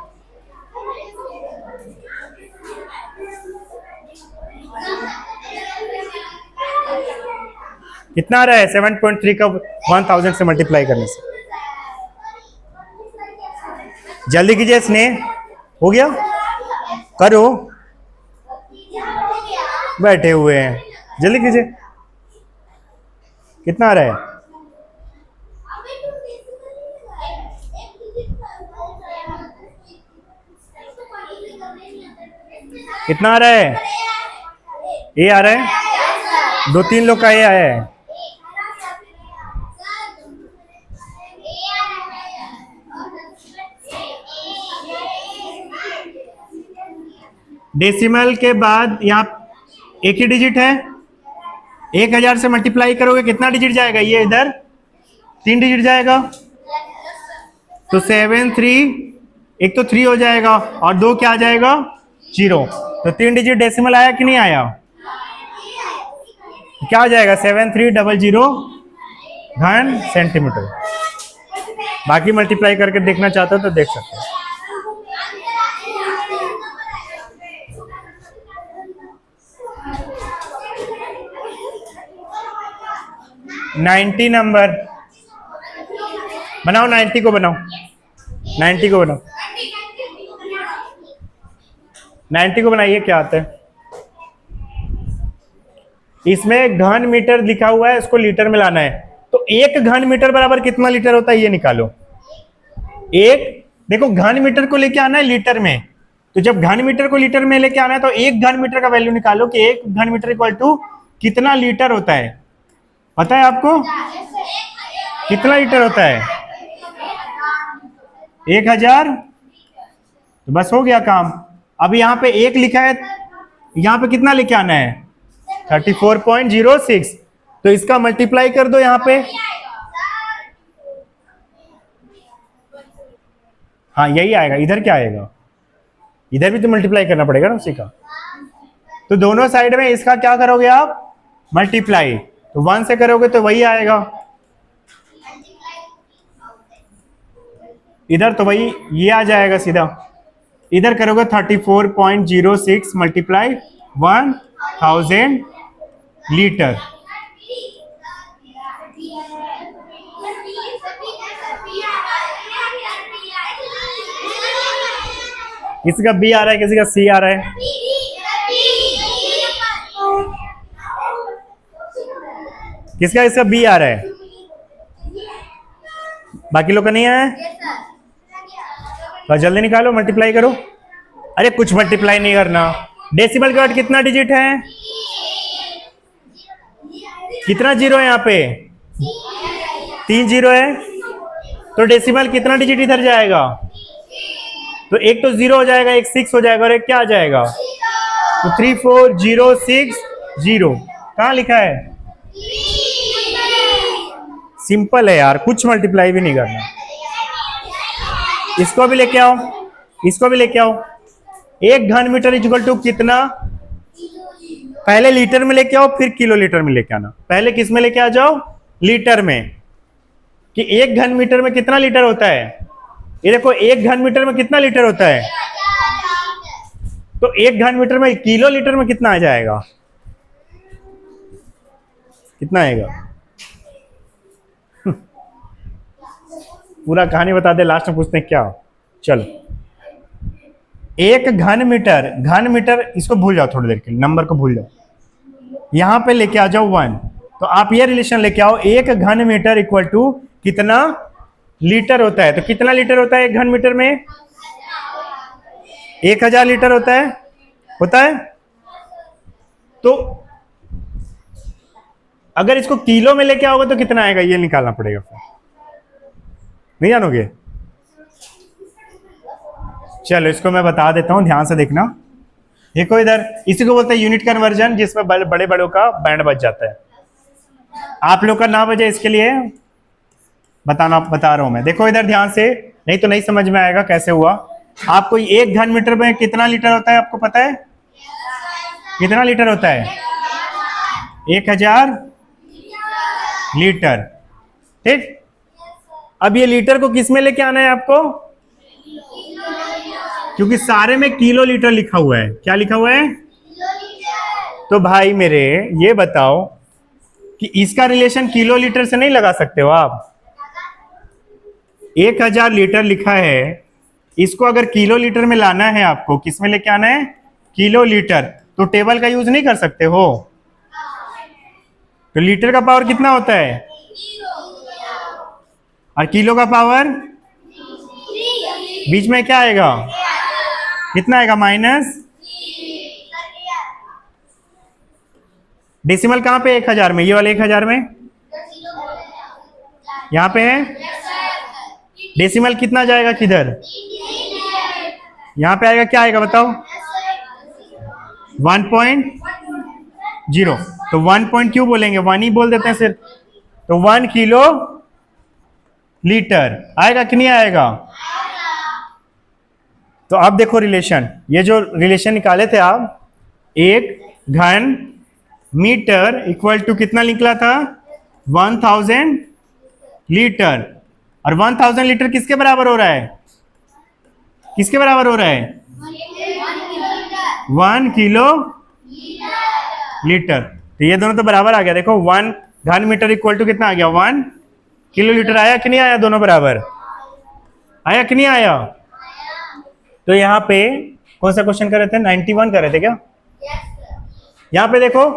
A: कितना आ रहा है 7.3 का 1000 से मल्टीप्लाई करने से? जल्दी कीजिए स्नेह, हो गया? करो, बैठे हुए हैं, जल्दी कीजिए। कितना आ रहा है? कितना आ रहा है? ए आ रहा है, 2-3 लोग का ए आया है। डेसिमल के बाद यहाँ एक ही डिजिट है, 1000 से मल्टीप्लाई करोगे कितना डिजिट जाएगा? ये इधर 3 डिजिट जाएगा, तो 7 3, एक तो 3 हो जाएगा और 2 क्या आ जाएगा? 0। तो 3 डिजिट डेसिमल आया कि नहीं आया? क्या आ जाएगा? 7300 घन सेंटीमीटर। बाकी मल्टीप्लाई करके देखना चाहते हो तो देख सकते हो। नाइन्टी नंबर बनाओ, 90 को बनाओ, 90 को बनाओ, 90 को बनाइए। क्या आता है इसमें? घन मीटर लिखा हुआ है, इसको लीटर में लाना है। तो 1 घन मीटर बराबर कितना लीटर होता है ये निकालो। देखो घन मीटर को लेके आना है लीटर में, तो जब घन मीटर को लीटर में लेके आना है तो 1 घन मीटर का वैल्यू निकालो कि 1 घन मीटर इक्वल टू कितना लीटर होता है। पता है आपको कितना लीटर होता है? 1000। तो बस हो गया काम। अब यहाँ पे 1 लिखा है, यहाँ पे कितना लेके आना है? 34.06। तो इसका मल्टीप्लाई कर दो यहाँ पे। हाँ यही आएगा। इधर क्या आएगा? इधर भी तो मल्टीप्लाई करना पड़ेगा ना उसी का। तो दोनों साइड में इसका क्या करोगे आप? मल्टीप्लाई। तो 1 से करोगे तो वही आएगा, इधर तो वही ये आ जाएगा सीधा। इधर करोगे 34.06 मल्टीप्लाई 1000 लीटर। किसी का बी आ रहा है, किसी का सी आ रहा है। किसका इसका बी आ रहा है, बाकी लोग का नहीं आया है? तो जल्दी निकालो, मल्टीप्लाई करो। अरे कुछ मल्टीप्लाई नहीं करना। डेसिमल के बाद कितना डिजिट है? कितना जीरो है यहाँ पे? 3 जीरो है। तो डेसिमल कितना डिजिट इधर जाएगा? तो एक तो 0 हो जाएगा, एक 6 हो जाएगा और एक क्या आ जाएगा? तो 34060। कहाँ लिखा है? सिंपल है यार, कुछ मल्टीप्लाई भी नहीं करना। इसको भी लेके आओ, इसको भी लेके आओ। 1 घन मीटर इक्वल टू कितना? पहले लीटर में लेके आओ, फिर किलो लीटर में लेके आना। पहले किस में लेके आ जाओ? लीटर में। कि 1 घन मीटर में कितना लीटर होता है? ये देखो 1 घन मीटर में कितना लीटर होता है? तो 1 घन मीटर में किलो लीटर में कितना आ जाएगा? कितना आएगा? पूरा कहानी बता दे, लास्ट में पूछते हैं क्या। चलो 1 घन मीटर, घन मीटर इसको भूल जाओ थोड़ी देर के लिए, नंबर को भूल जाओ। यहां पे लेके आ जाओ 1। तो आप ये रिलेशन लेके आओ, 1 घन मीटर इक्वल टू कितना लीटर होता है? तो कितना लीटर होता है 1 घन मीटर में? 1000 लीटर होता है, होता है। तो अगर इसको किलो में लेके आओगे तो कितना आएगा ये निकालना पड़ेगा। फिर नहीं जानोगे? चलो इसको मैं बता देता हूं, ध्यान से देखना। देखो इधर, इसी को बोलते हैं यूनिट कन्वर्जन, जिसमें बड़े बड़ों का बैंड बज जाता है। आप लोग का ना बजे इसके लिए बता रहा हूं मैं। देखो इधर ध्यान से, नहीं तो नहीं समझ में आएगा कैसे हुआ। आपको 1 घन मीटर में कितना लीटर होता है आपको पता है? कितना लीटर होता है? 1000 लीटर। ठीक। अब ये लीटर को किस में लेके आना है आपको? क्योंकि सारे में किलो लीटर लिखा हुआ है। क्या लिखा हुआ है? तो भाई मेरे ये बताओ कि इसका रिलेशन किलो लीटर से नहीं लगा सकते हो आप? 1000 लीटर लिखा है, इसको अगर किलो लीटर में लाना है आपको, किस में लेके आना है? Kilo litre. तो टेबल का यूज नहीं कर सकते हो? तो लीटर का पावर कितना होता है और किलो का पावर? बीच में क्या आएगा? कितना आएगा माइनस, डेसिमल कहाँ पे 1000 में, ये वाले 1000 में यहाँ पे है, डेसिमल कितना जाएगा किधर, यहाँ पे आएगा, क्या आएगा बताओ, 1.0, तो 1 पॉइंट क्यों बोलेंगे, 1 ही बोल देते हैं सिर्फ, तो 1 किलो लीटर आएगा कि नहीं आएगा। तो अब देखो रिलेशन, ये जो रिलेशन निकाले थे आप, 1 घन मीटर इक्वल टू कितना निकला था, 1000 लीटर, और 1000 लीटर किसके बराबर हो रहा है, किसके बराबर हो रहा है, 1 किलो लीटर। तो ये दोनों तो बराबर आ गया, देखो 1 घन मीटर इक्वल टू कितना आ गया, 1 किलो लीटर, आया कि नहीं आया, दोनों बराबर आया कि नहीं आया। तो यहाँ पे कौन सा क्वेश्चन कर रहे थे, 91 कर रहे थे क्या। यहाँ पे देखो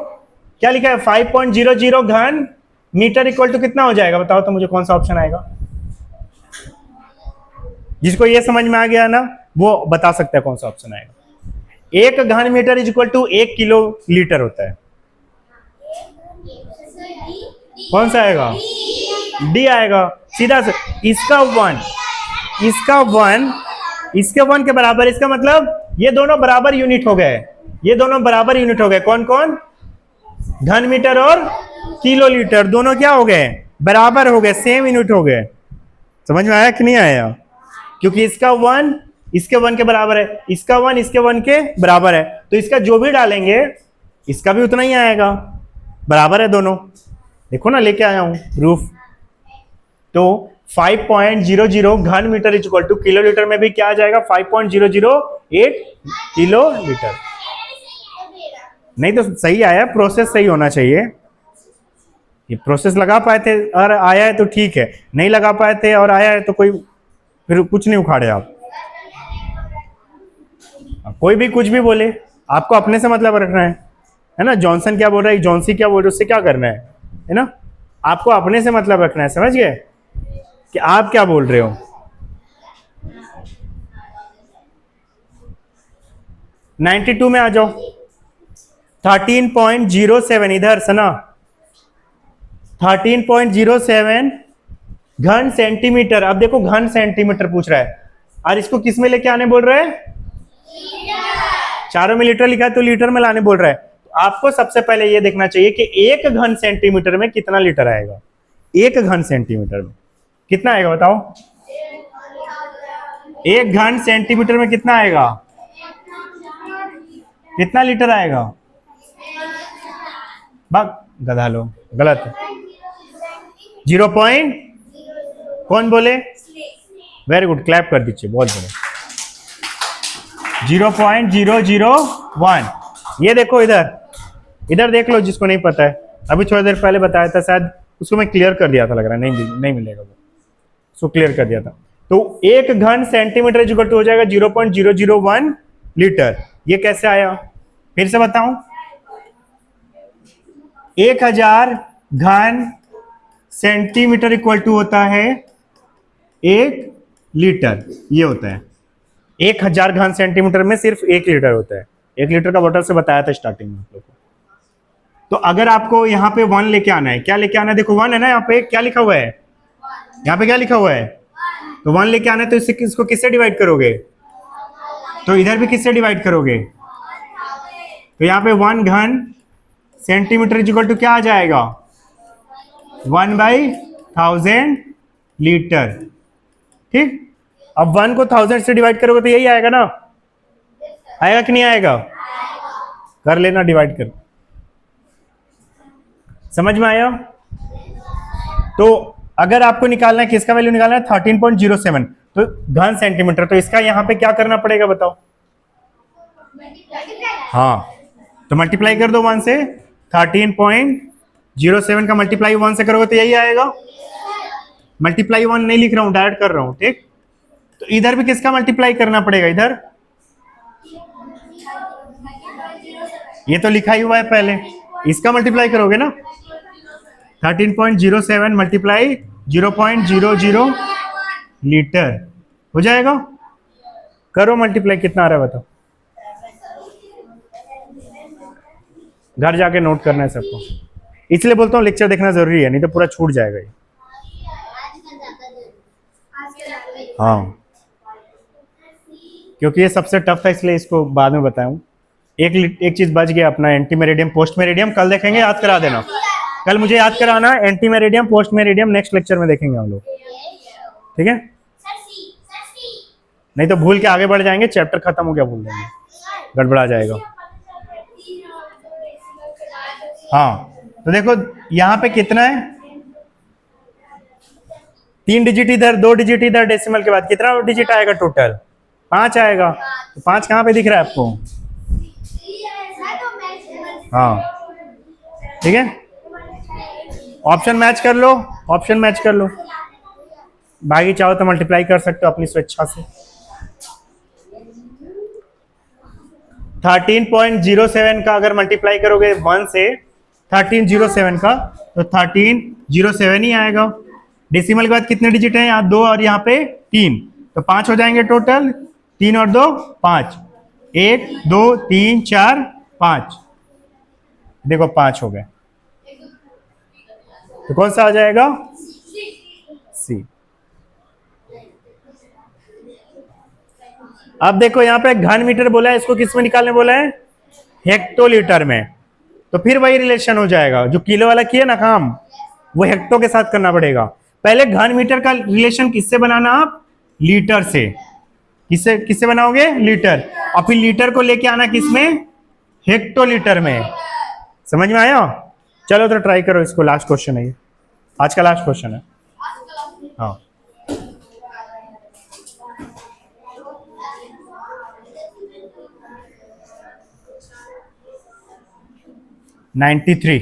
A: क्या लिखा है, 5.00 घन मीटर इक्वल टू कितना हो जाएगा, बताओ तो मुझे कौन सा ऑप्शन आएगा। जिसको ये समझ में आ गया ना वो बता सकता है कौन सा ऑप्शन आएगा। 1 घन metre is equal to 1 kilolitre होता है, कौन सा आएगा, डी आएगा सीधा से। इसका 1 इसके 1 के बराबर, इसका मतलब ये दोनों बराबर यूनिट हो गए, ये दोनों बराबर यूनिट हो गए, कौन कौन, घन मीटर और किलो लीटर, दोनों क्या हो गए, बराबर हो गए, सेम यूनिट हो गए। समझ में आया कि नहीं आया, क्योंकि इसका 1 इसके 1 के बराबर है, इसका 1 इसके 1 के बराबर है, तो इसका जो भी डालेंगे इसका भी उतना ही आएगा, बराबर है दोनों। देखो ना लेके आया हूं प्रूफ। तो 5.00 घन metre is equal to kilolitre में भी क्या आ जाएगा, 5.008 किलो लीटर। नहीं तो सही आया, प्रोसेस सही होना चाहिए, ये प्रोसेस लगा पाए थे और आया है तो ठीक है, नहीं लगा पाए थे और आया है तो कोई फिर कुछ नहीं उखाड़े आप। कोई भी कुछ भी बोले, आपको अपने से मतलब रखना है ना, जॉनसन क्या बोल रहा है, जॉन्सी क्या बोल रहा है, उससे क्या करना है ना, आपको अपने से मतलब रखना है, समझ गए कि आप क्या बोल रहे हो। (92) में आ जाओ, 13.07 इधर सना, 13.07 घन सेंटीमीटर। अब देखो घन सेंटीमीटर पूछ रहा है और इसको किस में लेके आने बोल रहा है, चारों में लीटर लिखा है तो लीटर में लाने बोल रहा है। तो आपको सबसे पहले ये देखना चाहिए कि 1 घन सेंटीमीटर में कितना लीटर आएगा, 1 घन सेंटीमीटर में कितना आएगा बताओ, 1 घन सेंटीमीटर में कितना आएगा, कितना लीटर आएगा, गधा लो, गलत, 0. कौन बोले, वेरी गुड, क्लैप कर दीजिए, बहुत बढ़िया, 0.001। ये देखो इधर देख लो, जिसको नहीं पता है, अभी थोड़ी देर पहले बताया था, शायद उसको मैं क्लियर कर दिया था, लग रहा है नहीं मिलेगा वो, उसको क्लियर कर दिया था। तो 1 घन सेंटीमीटर इक्वल टू हो जाएगा 0.001 लीटर। ये कैसे आया, फिर से बताऊं, 1000 घन सेंटीमीटर इक्वल टू होता है 1 लीटर, ये होता है 1000 घन सेंटीमीटर में सिर्फ 1 लीटर होता है। 1 लीटर का बोतल से बताया था स्टार्टिंग में आप लोगों को। तो अगर आपको यहाँ पे 1 लेके आना है, क्या लेके आना है, देखो 1 है ना, यहाँ पे क्या लिखा हुआ है, यहाँ पे क्या लिखा हुआ है, तो 1 लेके आना है, तो इसको किससे डिवाइड करोगे, तो इधर भी किससे डिवाइड करोगे, तो यहाँ पे 1 घन सेंटीमीटर इक्वल टू क्या आ जाएगा, 1/1000 लीटर। ठीक, अब 1 को 1000 से डिवाइड करोगे तो यही आएगा ना, आएगा कि नहीं आएगा, कर लेना डिवाइड कर, समझ में आया। तो अगर आपको निकालना है, किसका वैल्यू निकालना है, 13.07, तो घन सेंटीमीटर, तो इसका यहां पे क्या करना पड़ेगा बताओ, हाँ, तो मल्टीप्लाई कर दो 1 से, 13.07 का मल्टीप्लाई 1 से करोगे तो यही आएगा। मल्टीप्लाई 1 नहीं लिख रहा हूं, डायरेक्ट कर रहा हूं, ठीक। तो इधर भी किसका मल्टीप्लाई करना पड़ेगा, इधर ये तो लिखा ही हुआ है पहले, इसका मल्टीप्लाई करोगे ना, 13.07 मल्टीप्लाई 0.00 लीटर हो जाएगा। करो मल्टीप्लाई, कितना आ रहा है बताओ। घर जाके नोट करना है सबको, इसलिए बोलता हूँ लेक्चर देखना जरूरी है, नहीं तो पूरा छूट जाएगा ये। हाँ, क्योंकि ये सबसे टफ था इसलिए इसको बाद में बताऊं। एक चीज बच गया अपना, एंटी मेरिडियम पोस्ट मेरिडियम कल देखेंगे, याद करा देना। कल मुझे याद कराना, anti meridiem post meridiem next lecture में देखेंगे हम लोग, ठीक है। नहीं तो भूल के आगे बढ़ जाएंगे, चैप्टर खत्म हो गया भूल देंगे, गड़बड़ा जाएगा। हाँ, तो देखो यहाँ पे कितना है, 3 डिजिट इधर 2 डिजिट इधर, डेसिमल के बाद कितना डिजिट आएगा टोटल, 5 आएगा। तो 5 कहाँ पे दिख रहा है आपको? हाँ, ठीक है, ऑप्शन मैच कर लो, ऑप्शन मैच कर लो, बाकी चाहो तो मल्टीप्लाई कर सकते हो अपनी स्वेच्छा से। 13.07 का अगर मल्टीप्लाई करोगे 1 से 1307 का, तो 1307 ही आएगा। डेसिमल के बाद कितने डिजिट हैं? यहाँ 2 और यहाँ पे 3, तो 5 हो जाएंगे टोटल, 3 और 2 5, 1 2 3 4 5, देखो 5 हो गए, तो कौन सा आ जाएगा? सी। अब देखो यहाँ पे घन मीटर बोला है, इसको किस में निकालने बोला है? हेक्टोलीटर में। तो फिर वही रिलेशन हो जाएगा जो किलो वाला किया ना काम, वो हेक्टो के साथ करना पड़ेगा। पहले घन मीटर का रिलेशन किससे बनाना आप? लीटर से। किससे किससे बनाओगे? लीटर। और फिर लीटर को लेके आना किसमें? हेक्टोलीटर में। समझ में आया? चलो तो ट्राई करो इसको, लास्ट क्वेश्चन है ये, आज का लास्ट क्वेश्चन है। हाँ, (93)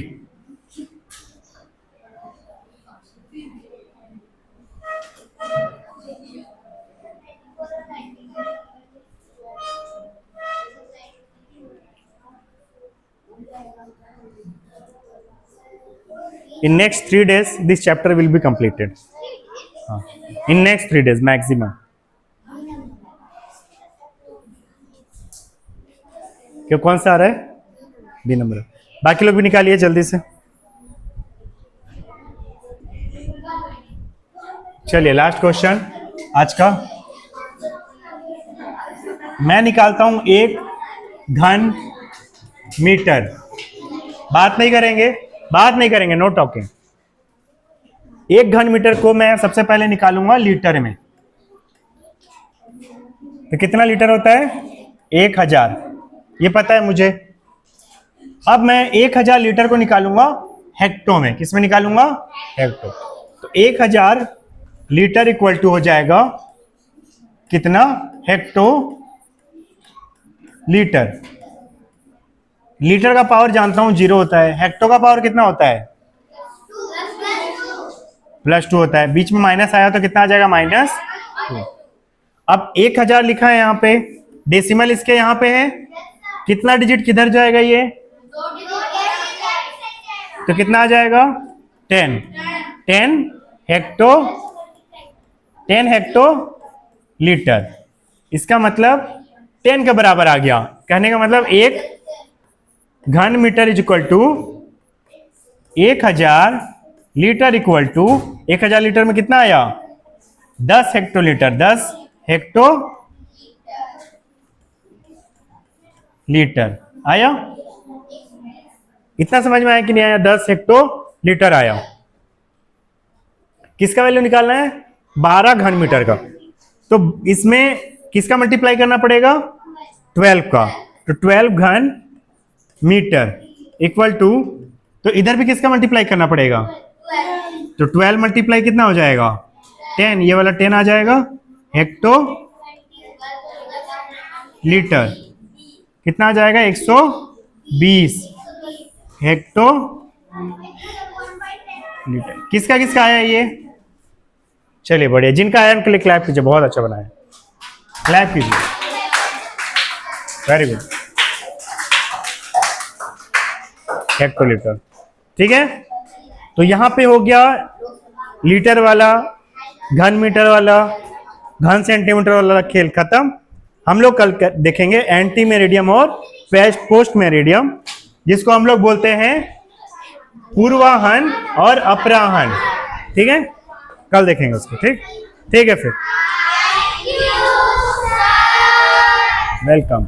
A: In next 3 days this chapter will be completed. In next 3 days maximum. क्यों, कौन सा आ रहा है? B number. बाकी लोग भी निकालिए जल्दी से। चलिए लास्ट क्वेश्चन आज का, मैं निकालता हूं 1 घन मीटर। बात नहीं करेंगे, नो टॉकिंग। 1 घन मीटर को मैं सबसे पहले निकालूंगा लीटर में। तो कितना लीटर होता है? 1000, ये पता है मुझे। अब मैं 1000 लीटर को निकालूंगा हेक्टो में। किस में निकालूंगा? हेक्टो। तो 1000 लीटर इक्वल टू हो जाएगा कितना? Hecto litre. लीटर का पावर जानता हूं 0 होता है, हेक्टो का पावर कितना होता है? +2 होता है। बीच में माइनस आया तो कितना आ जाएगा? -2। अब 1000 लिखा है यहाँ पे, डेसिमल इसके यहाँ पे है, कितना डिजिट किधर जाएगा ये? तो कितना आ जाएगा? 10 हेक्टो लीटर। इसका मतलब 10 के बराबर आ गया। कहने का मतलब 1 घन metre is equal to 1000 litre equal to 1000 litre में कितना आया? 10 हेक्टोलीटर। 10 हेक्टो लीटर आया। इतना समझ में आया कि नहीं आया? 10 हेक्टो लीटर आया। किसका वैल्यू निकालना है? 12 घन मीटर का। तो इसमें किसका मल्टीप्लाई करना पड़ेगा? 12 का। तो 12 घन मीटर इक्वल टू, तो इधर भी किसका मल्टीप्लाई करना पड़ेगा? तो 12 मल्टीप्लाई कितना हो जाएगा? 10, ये वाला 10 आ जाएगा। हेक्टो लीटर कितना आ जाएगा? 120 हेक्टो लीटर। किसका किसका आया ये? चलिए बढ़िया, जिनका आया उनके लिए क्लैप कीजिए, बहुत अच्छा बनाया, क्लैप कीजिए, वेरी गुड। हेक्टोलीटर, ठीक है। तो यहां पे हो गया लीटर वाला, घन मीटर वाला, घन सेंटीमीटर वाला खेल खत्म। हम लोग कल देखेंगे एंटी मेरिडियम और पोस्ट मेरिडियम, जिसको हम लोग बोलते हैं पूर्वाहन और अपराहन। ठीक है, कल देखेंगे उसको। ठीक, ठीक है फिर, वेलकम।